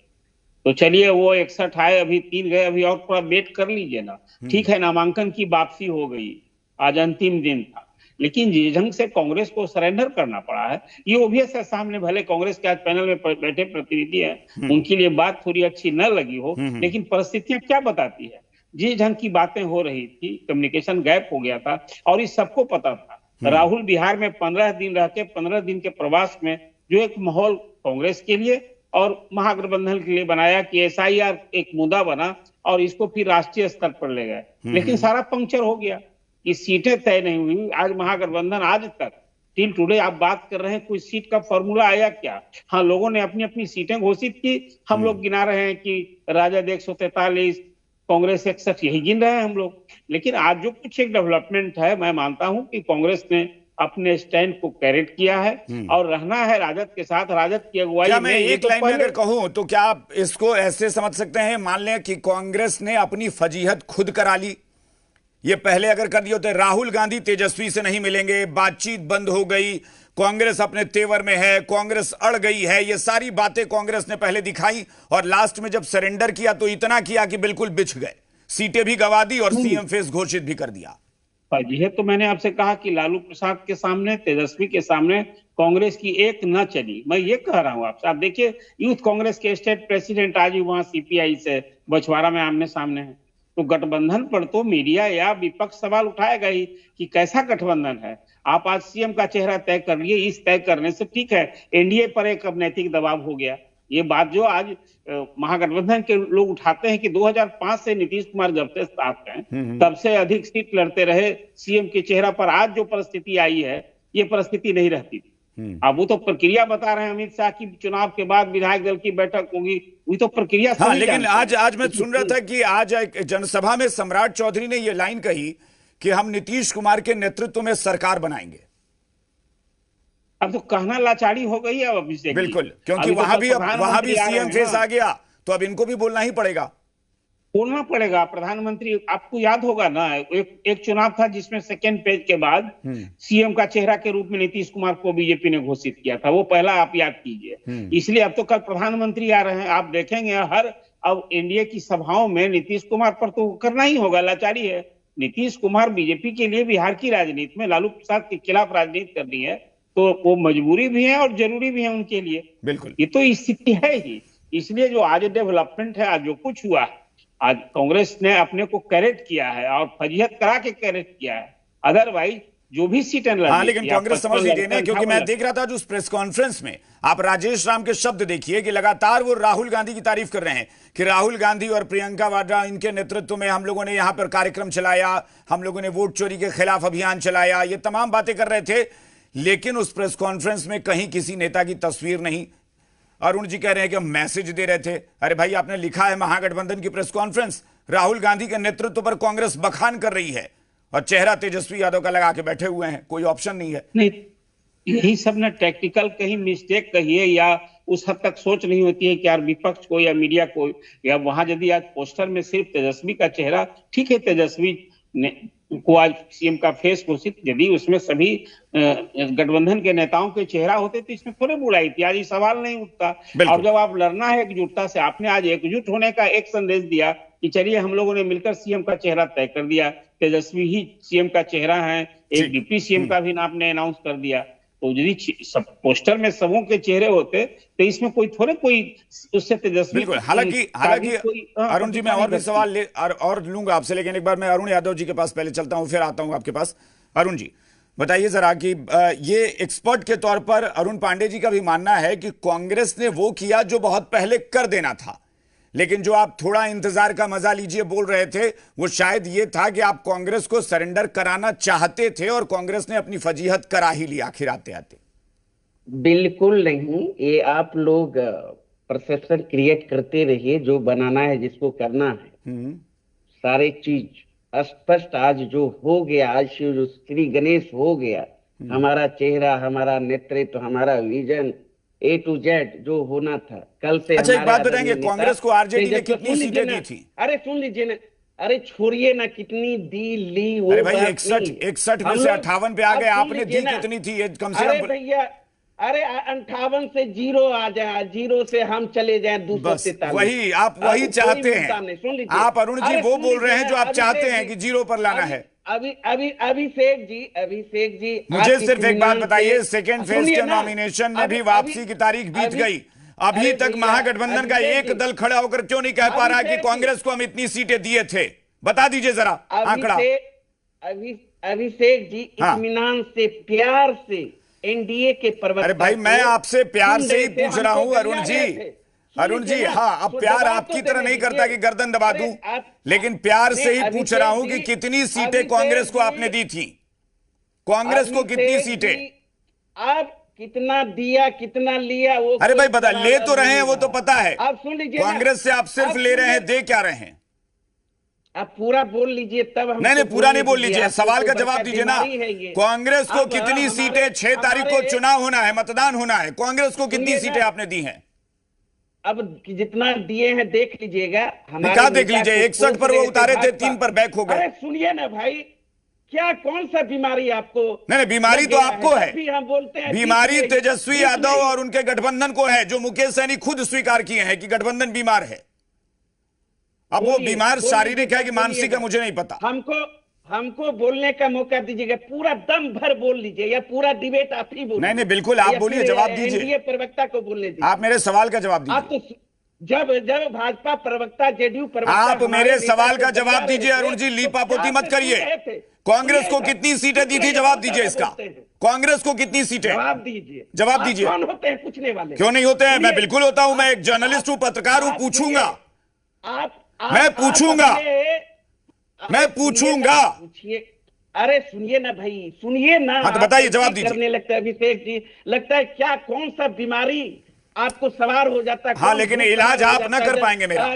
Speaker 8: तो चलिए वो 61 आए, अभी 3 गए, अभी और थोड़ा वेट कर लीजिए ना। ठीक है, नामांकन की वापसी हो गई, आज अंतिम दिन था, लेकिन जिस ढंग से कांग्रेस को सरेंडर करना पड़ा है, ये ओबियस है सामने। भले कांग्रेस के आज पैनल में बैठे प्रतिनिधि हैं, उनके लिए बात थोड़ी अच्छी न लगी हो, लेकिन परिस्थितियां क्या बताती है, जिस ढंग की बातें हो रही थी, कम्युनिकेशन गैप हो गया था, और इस सबको पता था। राहुल बिहार में 15 दिन रह के 15 दिन के प्रवास में जो एक माहौल कांग्रेस के लिए और महागठबंधन के लिए बनाया कि एसआईआर एक मुद्दा बना, और इसको फिर राष्ट्रीय स्तर पर ले गए, लेकिन सारा पंक्चर हो गया, ये सीटें तय नहीं हुई। आज महागठबंधन आज तक टिल टुडे आप बात कर रहे हैं, कोई सीट का फॉर्मूला आया क्या? हाँ, लोगों ने अपनी अपनी सीटें घोषित की, हम लोग गिना रहे हैं कि राजद 143, कांग्रेस 61, यही गिन रहे हैं हम लोग। लेकिन आज जो कुछ एक डेवलपमेंट है, मैं मानता हूं कि कांग्रेस ने अपने स्टैंड को करेक्ट किया है, और रहना है राजद के साथ, राजद की अगुवाई में।
Speaker 2: मैं एक लाइन में अगर कहूं तो क्या आप इसको ऐसे समझ सकते हैं, मान लें कि कांग्रेस ने अपनी फजीहत खुद करा ली, ये पहले अगर कर दिए होते, राहुल गांधी तेजस्वी से नहीं मिलेंगे, बातचीत बंद हो गई, कांग्रेस अपने तेवर में है, कांग्रेस अड़ गई है, ये सारी बातें कांग्रेस ने पहले दिखाई, और लास्ट में जब सरेंडर किया तो इतना किया कि बिल्कुल बिछ गए, सीटें भी गवा दी और सीएम फेस घोषित भी कर दिया।
Speaker 8: फर्जियत तो मैंने आपसे कहा कि लालू प्रसाद के सामने, तेजस्वी के सामने कांग्रेस की एक न चली। मैं ये कह रहा हूं आपसे। आप देखिए, यूथ कांग्रेस के स्टेट प्रेसिडेंट आज वहां सीपीआई से बछवाड़ा में आमने सामने है। तो गठबंधन पर तो मीडिया या विपक्ष सवाल उठाएगा ही कि कैसा गठबंधन है। आप आज सीएम का चेहरा तय कर लिए, इस तय करने से ठीक है एनडीए पर एक अब नैतिक दबाव हो गया। ये बात जो आज महागठबंधन के लोग उठाते हैं कि 2005 से नीतीश कुमार जब से साथ हैं तब से अधिक सीट लड़ते रहे सीएम के चेहरा पर, आज जो परिस्थिति आई है ये परिस्थिति नहीं रहती थी। अब वो तो प्रक्रिया बता रहे हैं अमित शाह की, चुनाव के बाद विधायक दल की बैठक होगी, वो तो प्रक्रिया।
Speaker 2: हाँ, लेकिन आज मैं सुन रहा था कि आज एक जनसभा में सम्राट चौधरी ने ये लाइन कही कि हम नीतीश कुमार के नेतृत्व में सरकार बनाएंगे।
Speaker 8: अब तो कहना लाचारी हो गई है अभिषेक।
Speaker 2: बिल्कुल, क्योंकि वहां भी सीएम फेस आ गया, तो अब इनको भी बोलना ही पड़ेगा।
Speaker 8: बोलना पड़ेगा। प्रधानमंत्री, आपको याद होगा ना, एक चुनाव था जिसमें सेकेंड पेज के बाद सीएम का चेहरा के रूप में नीतीश कुमार को बीजेपी ने घोषित किया था। वो पहला आप याद कीजिए। इसलिए अब तो कल प्रधानमंत्री आ रहे हैं, आप देखेंगे अब एनडीए की सभाओं में नीतीश कुमार पर तो करना ही होगा, लाचारी है। नीतीश कुमार बीजेपी के लिए बिहार की राजनीति में लालू प्रसाद के खिलाफ राजनीति करनी है, तो वो मजबूरी भी है और जरूरी भी है उनके लिए।
Speaker 2: बिल्कुल,
Speaker 8: ये तो स्थिति है ही। इसलिए जो आज डेवलपमेंट है, आज जो कुछ हुआ, आज कांग्रेस ने अपने को कैरेट किया है और फजीहत करा के कैरेट किया है। अदरवाइज जो भी सीटें लड़ी,
Speaker 2: हाँ, लेकिन कांग्रेस समझ लीजिए ना, क्योंकि मैं देख रहा था जो उस प्रेस कॉन्फ्रेंस में आप राजेश राम के शब्द देखिए कि लगातार वो राहुल गांधी की तारीफ कर रहे हैं कि राहुल गांधी और प्रियंका वाड्रा, इनके नेतृत्व में हम लोगों ने यहां पर कार्यक्रम चलाया, हम लोगों ने वोट चोरी के खिलाफ अभियान चलाया, ये तमाम बातें कर रहे थे। लेकिन उस प्रेस कॉन्फ्रेंस में कहीं किसी नेता की तस्वीर नहीं। अरुण जी कह रहे हैं कि हम मैसेज दे रहे थे। अरे भाई, आपने लिखा है महागठबंधन की प्रेस कॉन्फ्रेंस, राहुल गांधी के नेतृत्व पर कांग्रेस बखान कर रही है और चेहरा तेजस्वी यादव का लगा के बैठे हुए हैं, कोई ऑप्शन नहीं है।
Speaker 8: नहीं, यही सब ना टेक्निकल कहीं मिस्टेक कहिए या उस हद तक सोच नहीं होती है कि यार विपक्ष को या मीडिया को, या वहां यदि आज पोस्टर में सिर्फ तेजस्वी का चेहरा, ठीक है तेजस्वी को आज सीएम का फेस घोषित, यदि उसमें सभी गठबंधन के नेताओं के चेहरा होते तो इसमें थोड़े बुराई थी, आज ये सवाल नहीं उठता। और जब आप लड़ना है एकजुटता से, आपने आज एकजुट होने का एक संदेश दिया कि चलिए हम लोगों ने मिलकर सीएम का चेहरा तय कर दिया, तेजस्वी ही सीएम का चेहरा है, एक डिप्टी सीएम का भी आपने अनाउंस कर दिया। तो यदि सब पोस्टर में सबों के चेहरे होते तो इसमें कोई थोड़े कोई उससे तेजस्वी।
Speaker 2: बिल्कुल, हालांकि अरुण जी, मैं और भी सवाल और लूंगा आपसे, लेकिन एक बार मैं अरुण यादव जी के पास पहले चलता हूं, फिर आता हूं आपके पास। अरुण जी बताइए जरा कि ये एक्सपर्ट के तौर पर अरुण पांडे जी का भी मानना है कि कांग्रेस ने वो किया जो बहुत पहले कर देना था, लेकिन जो आप थोड़ा इंतजार का मजा लीजिए बोल रहे थे, वो शायद ये था कि आप कांग्रेस को सरेंडर कराना चाहते थे और कांग्रेस ने अपनी फजीहत करा ही ली आखिर आते आते।
Speaker 5: बिल्कुल नहीं, ये आप लोग परसेप्शन क्रिएट करते रहिए, जो बनाना है जिसको करना है सारे चीज स्पष्ट आज जो हो गया, आज जो श्री गणेश हो गया, हमारा चेहरा, हमारा नेतृत्व, हमारा विजन A to Z जो होना था कल से।
Speaker 2: अच्छा, एक बात बताएंगे, कांग्रेस को आरजेडी ने कितनी सीटें दी थी?
Speaker 5: अरे सुन लीजिए ना, अरे छोड़िए ना कितनी दी ली वो।
Speaker 2: अरे भाई 61 में से 58 पे आ गए, आपने दी कितनी थी ये कम से कम?
Speaker 5: अरे भैया, अरे 58 से 0 आ जाए, 0 से हम चले जाए 243।
Speaker 2: वही आप वही चाहते हैं आप, अरुण जी वो बोल रहे हैं जो आप चाहते हैं कि 0 पर लाना है।
Speaker 5: अभिषेक जी
Speaker 2: मुझे सिर्फ एक बात बताइए, सेकेंड फेज के नॉमिनेशन में भी वापसी की तारीख बीत गई, अभी तक महागठबंधन का एक दल खड़ा होकर क्यों नहीं कह पा रहा कि कांग्रेस को हम इतनी सीटें दिए थे? बता दीजिए जरा आंकड़ा।
Speaker 5: अभिषेक जी इत्मीनान से, प्यार से एनडीए के प्रवक्ता।
Speaker 2: अरे भाई, मैं आपसे प्यार से ही पूछ रहा हूं अरुण जी। हाँ, अब प्यार आपकी तरह नहीं करता कि गर्दन दबा दूं, लेकिन प्यार से ही पूछ रहा हूं कि कितनी सीटें कांग्रेस को आपने दी थी? कांग्रेस को कितनी सीटें?
Speaker 5: आप कितना दिया कितना लिया वो,
Speaker 2: अरे भाई बता, ले तो रहे हैं वो तो पता है,
Speaker 5: आप सुन लीजिए,
Speaker 2: कांग्रेस से आप सिर्फ ले रहे हैं, दे क्या रहे हैं?
Speaker 5: आप पूरा बोल लीजिए तब हम।
Speaker 2: नहीं, पूरा नहीं बोल लीजिए, सवाल का जवाब दीजिए ना। कांग्रेस को कितनी सीटें, 6 तारीख को चुनाव होना है, मतदान होना है, कांग्रेस को कितनी सीटें आपने दी हैं?
Speaker 5: अब जितना दिए हैं देख लीजिएगा।
Speaker 2: क्या देख लीजिए? 61 पर वो उतारे थे, 3 पर बैक हो गए।
Speaker 5: अरे सुनिए ना भाई, क्या कौन सा बीमारी आपको?
Speaker 2: नहीं, बीमारी तो आपको है।
Speaker 5: हम बोलते हैं
Speaker 2: बीमारी तेजस्वी यादव और उनके गठबंधन को है, जो मुकेश सहनी खुद स्वीकार किए हैं कि गठबंधन बीमार है। अब वो बीमार शारीरिक है कि मानसिक है मुझे नहीं पता।
Speaker 5: हमको हमको बोलने का मौका दीजिएगा, पूरा दम भर बोल लीजिए, या पूरा डिबेट आप ही बोलिए।
Speaker 2: नहीं नहीं बिल्कुल आप बोलिए, जवाब दीजिए।
Speaker 5: एनडीए प्रवक्ता को बोलने दीजिए।
Speaker 2: आप मेरे सवाल का जवाब
Speaker 5: आप
Speaker 2: दीजिए।
Speaker 5: तो जब भाजपा प्रवक्ता, जेडीयू प्रवक्ता,
Speaker 2: आप मेरे सवाल का जवाब दीजिए अरुण जी, लीपापोती मत करिए। कांग्रेस को कितनी सीटें दी थी, जवाब दीजिए इसका। कांग्रेस को कितनी सीटें?
Speaker 5: जवाब दीजिए,
Speaker 2: जवाब दीजिए।
Speaker 5: कौन होते हैं पूछने वाले?
Speaker 2: क्यों नहीं होते हैं? मैं बिल्कुल होता हूं, मैं एक जर्नलिस्ट हूं, पत्रकार हूं, पूछूंगा। मैं पूछूंगा, मैं पूछूंगा।
Speaker 5: पूछिए। अरे सुनिए ना भाई, सुनिए ना।
Speaker 2: हाँ तो बताइए, जवाब दीजिए।
Speaker 5: करने लगता है अभिषेक जी, लगता है क्या कौन सा बीमारी आपको सवार हो जाता है।
Speaker 2: हाँ लेकिन इलाज आप ना कर पाएंगे मेरा।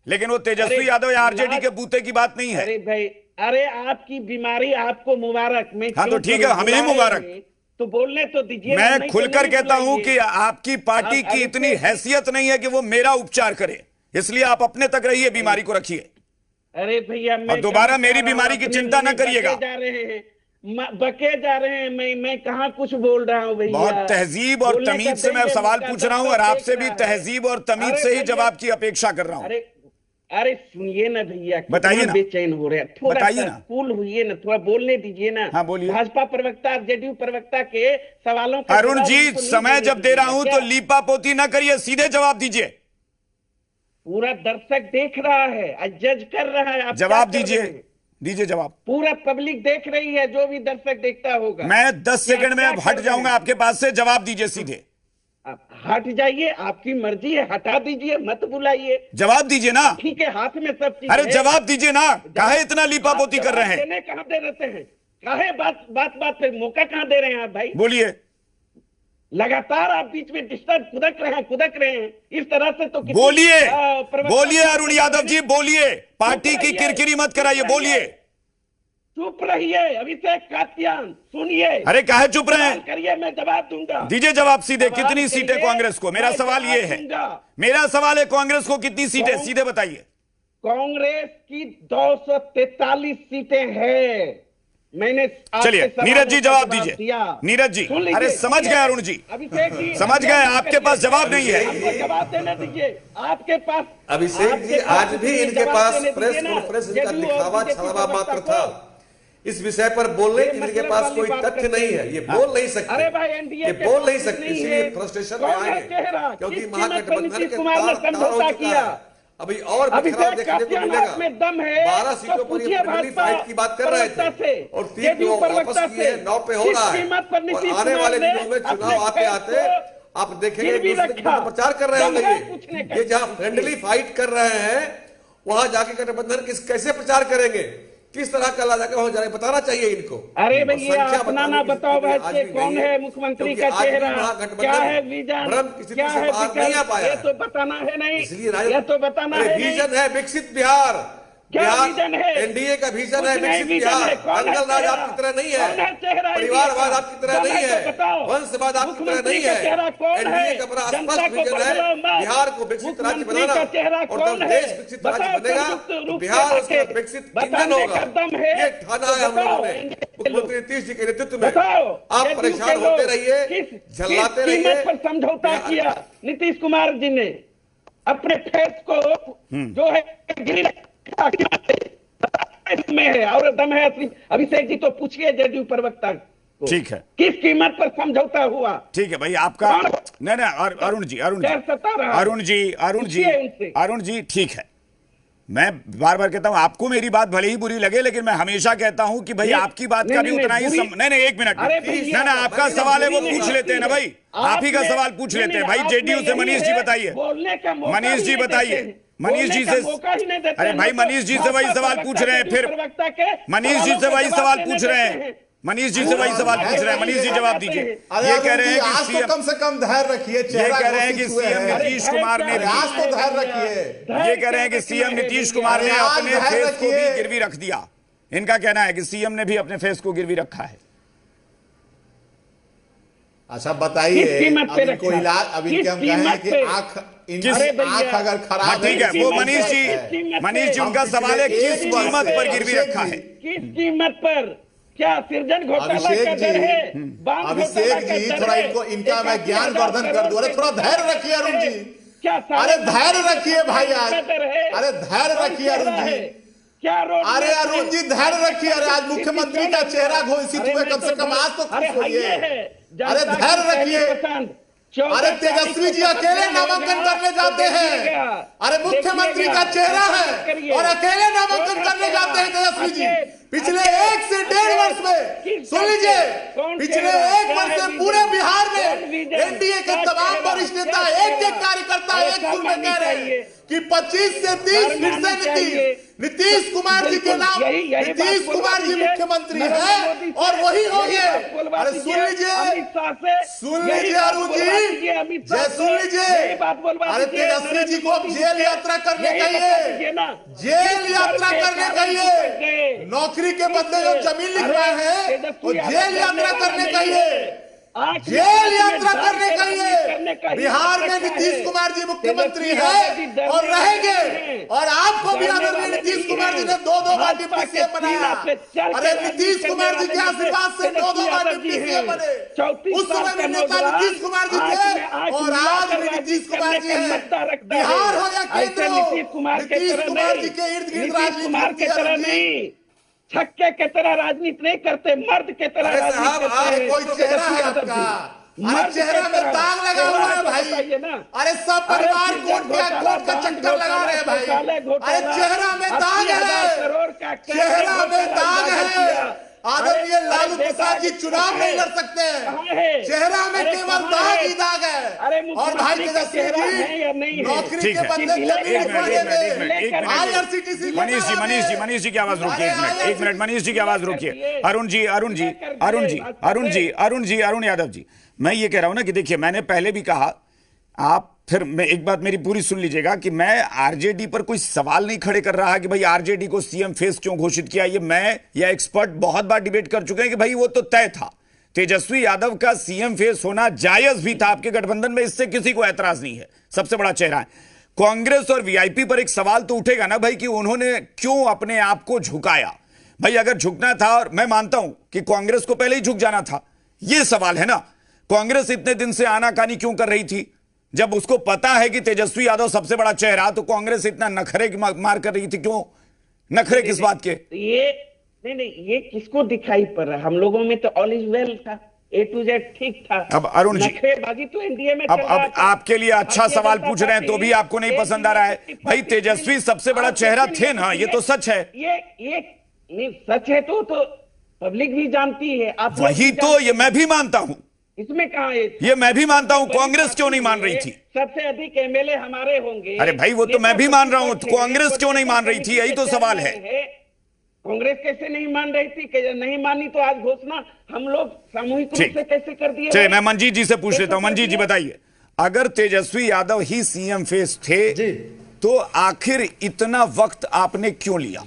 Speaker 2: लेकिन वो तेजस्वी यादव या आरजेडी के बूते की बात नहीं है।
Speaker 5: अरे भाई, अरे आपकी बीमारी आपको मुबारक। मैं
Speaker 2: हाँ तो ठीक है, हमें ही मुबारक।
Speaker 5: तो बोलने तो दीजिए।
Speaker 2: मैं खुलकर कहता हूं कि आपकी पार्टी की इतनी हैसियत नहीं है कि वो मेरा उपचार करे, इसलिए आप अपने तक रहिए, बीमारी को रखिए।
Speaker 5: अरे भैया,
Speaker 2: और दोबारा मेरी बीमारी की चिंता न करिएगा।
Speaker 5: बके जा रहे हैं। मैं कहाँ कुछ बोल रहा हूँ भैया।
Speaker 2: बहुत तहजीब और तमीज से मैं सवाल पूछ रहा हूँ, और आपसे भी तहजीब और तमीज से ही जवाब की अपेक्षा कर रहा हूँ।
Speaker 5: अरे सुनिए ना भैया,
Speaker 2: बताइए ना।
Speaker 5: बेचैन हो रहे हैं, थोड़ा
Speaker 2: बताइए ना,
Speaker 5: कूल हुई ना, थोड़ा बोलने दीजिए ना।
Speaker 2: हाँ बोलिए।
Speaker 5: भाजपा प्रवक्ता, जेडीयू प्रवक्ता के सवालों का
Speaker 2: अरुण जी, समय जब दे रहा हूं तो लीपापोती न करिए, सीधे जवाब दीजिए।
Speaker 5: पूरा दर्शक देख रहा है, जज कर रहा है। आप
Speaker 2: जवाब दीजिए, दीजिए जवाब।
Speaker 5: पूरा पब्लिक देख रही है, जो भी दर्शक देखता होगा।
Speaker 2: मैं 10 सेकंड में अब हट जाऊंगा आपके पास से, जवाब दीजिए सीधे।
Speaker 5: आप हट जाइए, आपकी मर्जी है, हटा दीजिए, मत बुलाइए।
Speaker 2: जवाब दीजिए ना।
Speaker 5: ठीक है, हाथ में सब चीज।
Speaker 2: अरे जवाब दीजिए ना, काहे इतना लीपापोती कर रहे हैं?
Speaker 5: कहाँ दे रहते हैं, काहे बात पे मौका कहाँ दे रहे हैं आप भाई?
Speaker 2: बोलिए।
Speaker 5: लगातार आप बीच में डिस्टर्ब कुदक रहे हैं इस तरह से तो।
Speaker 2: बोलिए, बोलिए अरुण यादव जी, बोलिए। पार्टी की किरकिरी मत कराइए, बोलिए।
Speaker 5: चुप रहिए अभिषेक कात्यायन, सुनिए।
Speaker 2: अरे काहे चुप रहे हैं?
Speaker 5: करिए, मैं जवाब दूंगा।
Speaker 2: दीजिए जवाब सीधे। कितनी सीटें कांग्रेस को? मेरा सवाल ये है, मेरा सवाल है, कांग्रेस को कितनी सीटें? सीधे बताइए।
Speaker 5: कांग्रेस की 243 सीटें हैं। मैंने
Speaker 2: चलिए नीरज जी जवाब दीजिए। नीरज जी, अरे समझ गए अरुण जी, समझ गए, आपके पास जवाब नहीं है।
Speaker 5: जवाब देने दीजिए, आपके पास।
Speaker 4: अभिषेक जी, आज भी इनके पास प्रेस कॉन्फ्रेंस का दिखावा छलावा मात्र था। इस विषय पर बोलने के इनके पास कोई तथ्य नहीं है, ये बोल नहीं सकते।
Speaker 5: अरे भाई, एनडीए
Speaker 4: ये बोल नहीं सकते, इसलिए फ्रस्ट्रेशन में आए हैं, क्योंकि महागठबंधन के तार हो चुका है। अभी और बिखराव देखने को मिलेगा। 12 सीटों पर ये फैमिली फाइट की बात कर रहे थे, और 3 वापस किए हैं, 9 पे हो रहा है। और आने वाले दिनों में चुनाव आते आते आप देखेंगे प्रचार कर रहे होंगे। ये जहां फ्रेंडली फाइट कर रहे हैं, वहां जाके गठबंधन कैसे प्रचार करेंगे, किस तरह का ला जाकर हो जाए, बताना चाहिए इनको।
Speaker 5: अरे भैया, अपना ना बताओ भाई, कौन है मुख्यमंत्री का चेहरा, क्या है विजन, क्या है विकल्प, ये तो बताना है। नहीं, ये तो बताना है।
Speaker 4: विजन है विकसित बिहार।
Speaker 5: क्या विजन है?
Speaker 4: एनडीए का विजन है विकसित बिहार। अंगल राज आपकी तरह नहीं है, परिवारवाद आपकी तरह नहीं है, वंशवाद आपकी तरह नहीं है। एनडीए का बड़ा स्पष्ट विजन है बिहार को विकसित राज्य बनाना, और जब देश विकसित राज्य बनेगा तो बिहार उसका विकसित इंजन होगा। ये ठाना है हम लोगों ने मुख्यमंत्री नीतीश जी के नेतृत्व में। आप परेशान होते रहिए, झल्लाते रहिए।
Speaker 5: समझौता किया नीतीश कुमार जी ने अपने फेस को, जो है में है और दम है। अभिषेक जी तो पूछिए जेडीयू प्रवक्ता को,
Speaker 2: ठीक है,
Speaker 5: किस कीमत पर समझौता हुआ?
Speaker 2: ठीक है भाई, आपका नहीं अरुण जी ठीक है। मैं बार बार कहता हूं, आपको मेरी बात भले ही बुरी लगे, लेकिन मैं हमेशा कहता हूं कि भाई आपकी बात का भी उतना ही नहीं, एक मिनट, ना आपका सवाल है वो पूछ लेते हैं ना भाई, आप ही का सवाल पूछ लेते हैं भाई। जेडीयू से मनीष जी बताइए, मनीष जी बताइए, मनीष जी से। अरे भाई, मनीष जी से वही सवाल पूछ रहे हैं, फिर मनीष जी से वही सवाल पूछ रहे हैं, मनीष जी से वही सवाल पूछ रहे हैं। मनीष जी जवाब दीजिए। ये कह रहे हैं कि सीएम,
Speaker 6: कम से कम धैर्य रखिए।
Speaker 2: ये कह रहे हैं कि सीएम नीतीश कुमार ने,
Speaker 6: आज तो धैर्य रखिए।
Speaker 2: ये कह रहे हैं कि सीएम नीतीश कुमार ने अपने फेस को भी गिरवी रख दिया। इनका कहना है कि सीएम ने भी अपने फेस को गिरवी रखा है।
Speaker 6: अच्छा बताइए, अब इनको इलाज, अब इनके हम कहें कि आंख अगर खराब,
Speaker 2: ठीक है, वो मनीष जी उनका सवाल है किस कीमत पर गिरवी रखा है?
Speaker 5: किस कीमत पर? क्या सृजन घोटाला का डर है?
Speaker 6: अभिषेक जी, थोड़ा इनका मैं ज्ञानवर्धन कर दूं। अरे थोड़ा धैर्य रखिए अरुण जी, अरे धैर्य रखिए भाई, आज अरे धैर्य रखिए अरुण जी।
Speaker 8: क्या रोड
Speaker 6: अरे
Speaker 8: मैप
Speaker 6: अरुण
Speaker 8: है?
Speaker 6: जी धैर्य रखिए, अरे आज मुख्यमंत्री का चेहरा घोषित हुए, कम से कम आज तो खुश होइए। अरे धैर्य रखिए। अरे तेजस्वी जी अकेले नामांकन करने जाते हैं, अरे मुख्यमंत्री का चेहरा है और अकेले नामांकन करने जाते हैं तेजस्वी जी। पिछले 1 से 1.5 वर्ष में सुन लीजिए, पिछले 1 वर्ष से पूरे बिहार में एनडीए के तमाम वरिष्ठ नेता एक कार्यकर्ता एक सुर में कह रहे हैं कि 25 से 30 फिर से नीतीश कुमार जी के नाम, नीतीश कुमार जी मुख्यमंत्री है और वही होंगे। अरे सुन लीजिए अरुण जी, जय सुन लीजिए। अरे तेजस्वी जी को अब जेल यात्रा करने कहिए, जेल यात्रा करने कहिए। नौकरी के बदले जो जमीन लिख रहे हैं वो जेल यात्रा करने कहिए, जेल यात्रा करने कहिए। बिहार में नीतीश कुमार जी मुख्यमंत्री है और रहेंगे, और आपको भी आदरणीय नीतीश कुमार जी ने 2-2 बार डिप्टी सीएम बनाया। अरे नीतीश कुमार जी के आशीर्वाद से 2-2 बार डिप्टी सीएम बने। उस समय में नेता नीतीश कुमार जी थे और आज भी नीतीश कुमार जी है। बिहार हो या केंद्र हो, नीतीश कुमार जी के इर्द गिर्द राजनीति,
Speaker 8: छक्के की तरह राजनीति नहीं करते, मर्द की तरह राजनीति करते हैं।
Speaker 6: कोई चेहरा है आपका, अरे चेहरा में दाग लगा हुआ है भाई। अरे सब परिवार कोर्ट का चक्कर लगा रहे हैं भाई। अरे चेहरा में दाग है, चेहरा में दाग है। आदरणीय लालू प्रसाद जी चुनाव नहीं लड़ सकते हैं, चेहरा में केवल दाग ही दाग है। और भाई तेजस्वी जी नौकरी के बदले
Speaker 2: मनीष जी की आवाज रोकिए, एक मिनट मनीष जी की आवाज रोकिए। अरुण यादव जी, मैं ये कह रहा हूं ना कि देखिए, मैंने पहले भी कहा, आप फिर मैं एक बात मेरी पूरी सुन लीजिएगा कि मैं आरजेडी पर कोई सवाल नहीं खड़े कर रहा कि भाई आरजेडी को सीएम फेस क्यों घोषित किया। ये मैं या एक्सपर्ट बहुत बार डिबेट कर चुके हैं कि भाई वो तो तय था, तेजस्वी यादव का सीएम फेस होना जायज भी था आपके गठबंधन में, इससे किसी को ऐतराज नहीं है, सबसे बड़ा चेहरा है। कांग्रेस और वीआईपी पर एक सवाल तो उठेगा ना भाई कि उन्होंने क्यों अपने आप को झुकाया। भाई अगर झुकना था, और मैं मानता हूं कि कांग्रेस को पहले ही झुक जाना था, यह सवाल है ना। कांग्रेस इतने दिन से आनाकानी क्यों कर रही थी? जब उसको पता है कि तेजस्वी यादव सबसे बड़ा चेहरा, तो कांग्रेस इतना नखरे की मार कर रही थी क्यों? नखरे किस बात के?
Speaker 5: ये नहीं, ये किसको दिखाई पड़ रहा? हम लोगों में तो ऑल इज वेल था, A to Z ठीक था।
Speaker 2: अब अरुण जी,
Speaker 5: नखरेबाजी तो एनडीए में
Speaker 2: अब आपके लिए अच्छा सवाल पूछ रहे हैं तो भी आपको नहीं पसंद आ रहा है। भाई तेजस्वी सबसे बड़ा चेहरा थे ना, ये तो सच है।
Speaker 5: ये नहीं सच है तो पब्लिक भी जानती है। आप
Speaker 2: वही तो, ये मैं भी मानता हूं,
Speaker 5: इसमें कहा है,
Speaker 2: ये मैं भी मानता हूं। कांग्रेस क्यों नहीं मान रही थी?
Speaker 5: सबसे अधिक एमएलए हमारे होंगे।
Speaker 2: अरे भाई वो तो मैं भी मान रहा हूं, कांग्रेस क्यों नहीं मान रही थी, यही तो सवाल है।
Speaker 5: कांग्रेस कैसे नहीं मान रही थी? नहीं मानी तो आज घोषणा हम लोग सामूहिक रूप से कैसे कर दिए?
Speaker 2: चलिए मैं मंजीत जी से पूछ लेता हूं। मंजीत जी बताइए, अगर तेजस्वी यादव ही सीएम फेस थे तो आखिर इतना वक्त आपने क्यों लिया?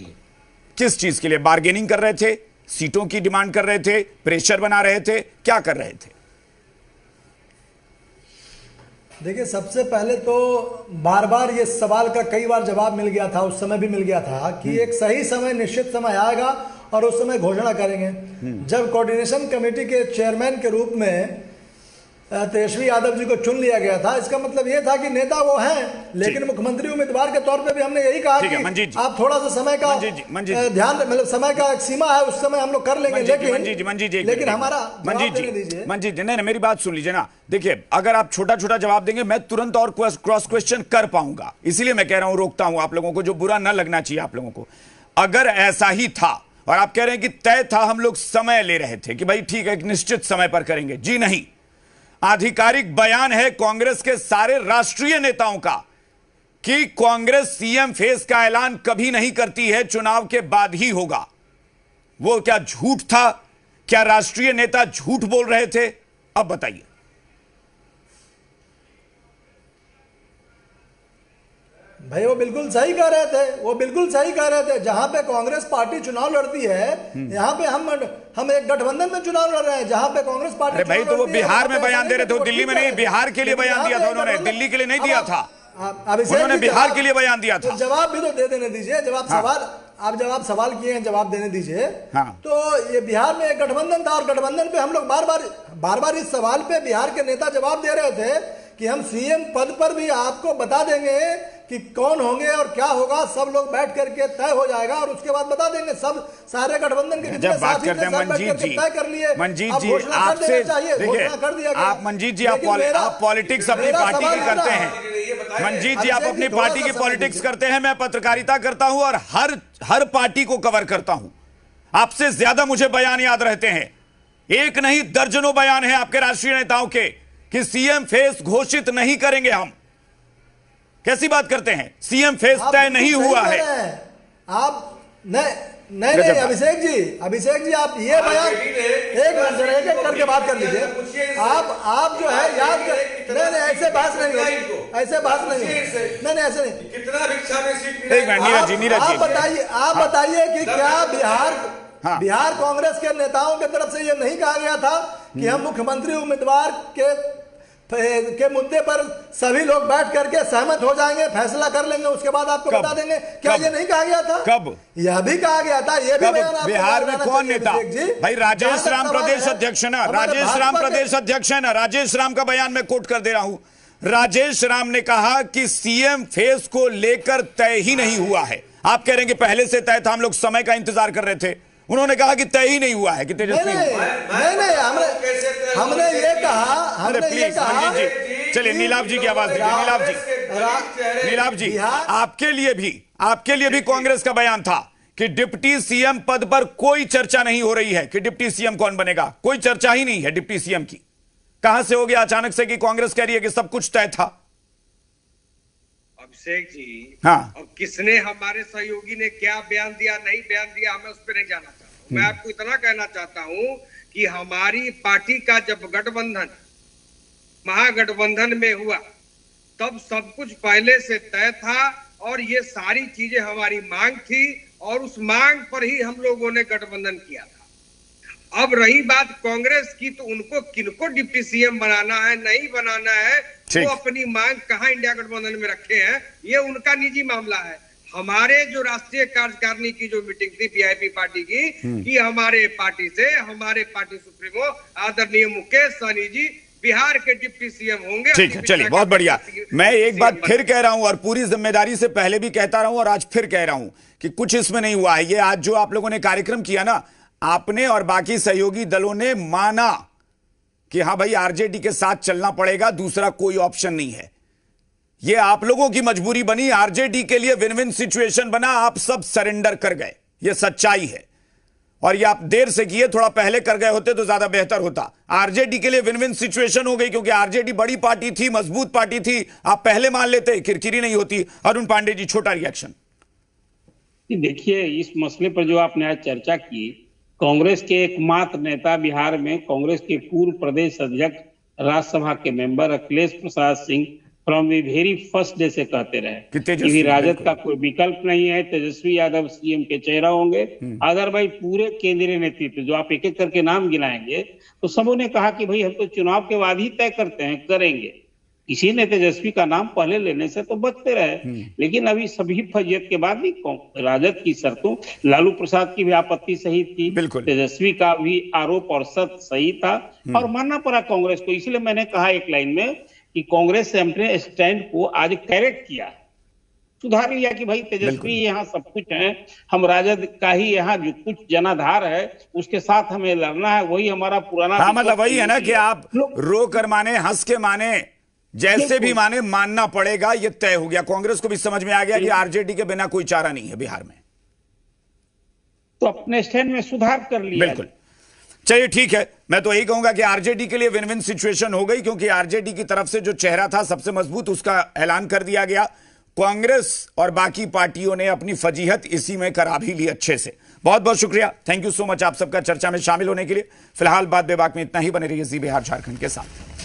Speaker 2: किस चीज के लिए? बार्गेनिंग कर रहे थे, सीटों की डिमांड कर रहे थे, प्रेशर बना रहे थे, क्या कर रहे थे?
Speaker 3: देखिए, सबसे पहले तो बार बार ये सवाल का कई बार जवाब मिल गया था, उस समय भी मिल गया था कि एक सही समय, निश्चित समय आएगा और उस समय घोषणा करेंगे। जब कोऑर्डिनेशन कमेटी के चेयरमैन के रूप में तेजस्वी यादव जी को चुन लिया गया था, इसका मतलब ये था कि नेता वो हैं, लेकिन मुख्यमंत्री उम्मीदवार के तौर पे भी हमने यही कहा कि आप थोड़ा सा समय का ध्यान, मतलब समय का एक सीमा है, उस समय हम लोग कर लेंगे। लेकिन हमारा
Speaker 2: मंजीत जी, नहीं मेरी बात सुन लीजिए ना। देखिए, अगर आप छोटा छोटा जवाब देंगे मैं तुरंत और क्रॉस क्वेश्चन कर पाऊंगा, इसीलिए मैं कह रहा हूं, रोकता हूं आप लोगों को, जो बुरा न लगना चाहिए आप लोगों को। अगर ऐसा ही था और आप कह रहे हैं कि तय था, हम लोग समय ले रहे थे कि भाई ठीक है एक निश्चित समय पर करेंगे, जी नहीं, आधिकारिक बयान है कांग्रेस के सारे राष्ट्रीय नेताओं का कि कांग्रेस सीएम फेस का ऐलान कभी नहीं करती है, चुनाव के बाद ही होगा। वो क्या झूठ था? क्या राष्ट्रीय नेता झूठ बोल रहे थे? अब बताइए।
Speaker 3: भाई वो बिल्कुल सही कह रहे थे, वो बिल्कुल सही कह रहे थे। जहां पे कांग्रेस पार्टी चुनाव लड़ती है, यहाँ पे हम एक गठबंधन में चुनाव लड़ रहे हैं, जहां पे कांग्रेस पार्टी।
Speaker 2: भाई तो वो बिहार में बयान दे रहे थे, दिल्ली में नहीं, बिहार के लिए बयान दिया था उन्होंने, दिल्ली के लिए नहीं दिया था, उन्होंने बिहार के लिए बयान दिया था।
Speaker 3: जवाब भी तो दे देने दीजिए, जवाब सवाल आप जवाब सवाल किए हैं, जवाब देने दीजिए। तो ये बिहार में एक गठबंधन था और गठबंधन पे हम लोग बार बार इस सवाल पे बिहार के नेता जवाब दे रहे थे कि हम सीएम पद पर भी आपको बता देंगे कि कौन होंगे और क्या होगा सब लोग बैठ करके तय हो जाएगा और उसके बाद बता देंगे। सब सारे गठबंधन के
Speaker 2: जब बात करते हैं मंजीत जी,
Speaker 3: तय कर लिए,
Speaker 2: मंजीत जी आपसे देखिए, आप मंजीत जी आप पॉलिटिक्स अपनी पार्टी की करते हैं। मंजीत जी आप अपनी पार्टी की पॉलिटिक्स करते हैं, मैं पत्रकारिता करता हूं और हर पार्टी को कवर करता हूं। आपसे ज्यादा मुझे बयान याद रहते हैं, एक नहीं दर्जनों बयान हैं आपके राष्ट्रीय नेताओं के कि सीएम फेस घोषित नहीं करेंगे हम। कैसी बात करते हैं, सीएम फेस तय नहीं हुआ है।
Speaker 3: आप नहीं अभिषेक जी आप ये बयान एक करके बात कर लीजिए। आप जो है याद कर, नहीं ऐसे बहस नहीं होगी, ऐसे बहस नहीं, ऐसे नहीं।
Speaker 4: कितना भिक्षा में सीट मिला?
Speaker 3: आप बताइए कि क्या बिहार कांग्रेस के नेताओं की तरफ से ये नहीं कहा गया था कि हम मुख्यमंत्री उम्मीदवार के मुद्दे पर सभी लोग बैठ करके सहमत हो जाएंगे, फैसला कर लेंगे, उसके बाद आपको बता देंगे? क्या ये नहीं कहा गया था?
Speaker 2: कब?
Speaker 3: यह भी कहा गया था। ये भी
Speaker 2: बिहार में कौन नेता? भाई राजेश राम प्रदेश अध्यक्ष है ना, राजेश राम प्रदेश अध्यक्ष है ना, राजेश राम का बयान मैं कोट कर दे रहा हूं। राजेश राम ने कहा कि सीएम फेस को लेकर तय ही नहीं हुआ है। आप कह रहे हैं कि पहले से तय था, हम लोग समय का इंतजार कर रहे थे। उन्होंने कहा कि तय ही नहीं हुआ है कि तेजस्वी
Speaker 3: हमने ये कहा।
Speaker 2: चलिए नीलाभ जी की आवाज दीजिए। नीलाभ जी आपके लिए भी कांग्रेस का बयान था कि डिप्टी सीएम पद पर कोई चर्चा नहीं हो रही है कि डिप्टी सीएम कौन बनेगा, कोई चर्चा ही नहीं है डिप्टी सीएम की। कहां से हो गया अचानक से कि कांग्रेस कह रही है कि सब कुछ तय था?
Speaker 7: अभिषेक जी,
Speaker 2: हाँ,
Speaker 7: और किसने, हमारे सहयोगी ने क्या बयान दिया नहीं बयान दिया, हमें उस पर नहीं जाना चाहता। मैं आपको इतना कहना चाहता हूं कि हमारी पार्टी का जब गठबंधन महागठबंधन में हुआ तब सब कुछ पहले से तय था और ये सारी चीजें हमारी मांग थी और उस मांग पर ही हम लोगों ने गठबंधन किया था। अब रही बात कांग्रेस की, तो उनको किनको डिप्टी सीएम बनाना है नहीं बनाना है, वो अपनी मांग कहां इंडिया गठबंधन में रखे हैं, ये उनका निजी मामला है। हमारे जो राष्ट्रीय कार्यकारिणी की जो मीटिंग थी पीआईपी पार्टी की, कि हमारे पार्टी सुप्रीमो आदरणीय मुकेश सहनी जी बिहार के डिप्टी सीएम होंगे।
Speaker 2: ठीक है, चलिए बहुत बढ़िया। मैं एक बात फिर कह रहा हूं और पूरी जिम्मेदारी से पहले भी कहता रहा हूं और आज फिर कह रहा हूं कि कुछ इसमें नहीं हुआ है। ये आज जो आप लोगों ने कार्यक्रम किया ना, आपने और बाकी सहयोगी दलों ने माना कि हां भाई आरजेडी के साथ चलना पड़ेगा, दूसरा कोई ऑप्शन नहीं है। ये आप लोगों की मजबूरी बनी, आरजेडी के लिए विन विन सिचुएशन बना, आप सब सरेंडर कर गए, ये सच्चाई है। और ये आप देर से किए, थोड़ा पहले कर गए होते तो ज्यादा बेहतर होता। आरजेडी के लिए विन विन सिचुएशन हो गई क्योंकि आरजेडी बड़ी पार्टी थी, मजबूत पार्टी थी, आप पहले मान लेते, किरकिरी नहीं होती। अरुण पांडे जी, छोटा रिएक्शन।
Speaker 8: देखिए, इस मसले पर जो आपने आज चर्चा की, कांग्रेस के एकमात्र नेता बिहार में, कांग्रेस के पूर्व प्रदेश अध्यक्ष, राज्यसभा के member Akhilesh Prasad Singh from the very first day से कहते रहे कि राजद का कोई विकल्प नहीं है, तेजस्वी यादव सीएम के चेहरा होंगे। अदरवाइज पूरे केंद्रीय नेतृत्व जो आप एक एक करके नाम गिनाएंगे तो सबों ने कहा कि भाई हम तो चुनाव के बाद ही तय करेंगे। किसी ने तेजस्वी का नाम पहले लेने से तो बचते रहे, लेकिन अभी सभी फजियत के बाद भी राजद की शर्तों, लालू प्रसाद की भी आपत्ति सही थी, तेजस्वी का भी आरोप और शर्त सही था और मानना पड़ा कांग्रेस को। इसलिए मैंने कहा एक लाइन में कि कांग्रेस से अपने स्टैंड को आज करेक्ट किया, सुधार लिया कि भाई तेजस्वी यहाँ सब कुछ है, हम राजद का ही यहाँ जो कुछ जनाधार है उसके साथ हमें लड़ना है, वही हमारा पुराना।
Speaker 2: हाँ, मतलब वही है ना कि आप रो कर माने, हंस के माने, जैसे भी माने, मानना पड़ेगा, ये तय हो गया। कांग्रेस को भी समझ में आ गया कि आरजेडी के बिना कोई चारा नहीं है बिहार में,
Speaker 8: तो अपने स्टैंड में सुधार कर लिया।
Speaker 2: बिल्कुल, चलिए ठीक है। मैं तो यही कहूंगा कि आरजेडी के लिए विन विन सिचुएशन हो गई क्योंकि आरजेडी की तरफ से जो चेहरा था सबसे मजबूत, उसका ऐलान कर दिया गया। कांग्रेस और बाकी पार्टियों ने अपनी फजीहत इसी में करा भी ली अच्छे से। बहुत बहुत शुक्रिया, थैंक यू सो मच आप सबका चर्चा में शामिल होने के लिए। फिलहाल बात बेबाक में इतना ही। बने रहिए जी बिहार झारखंड के साथ।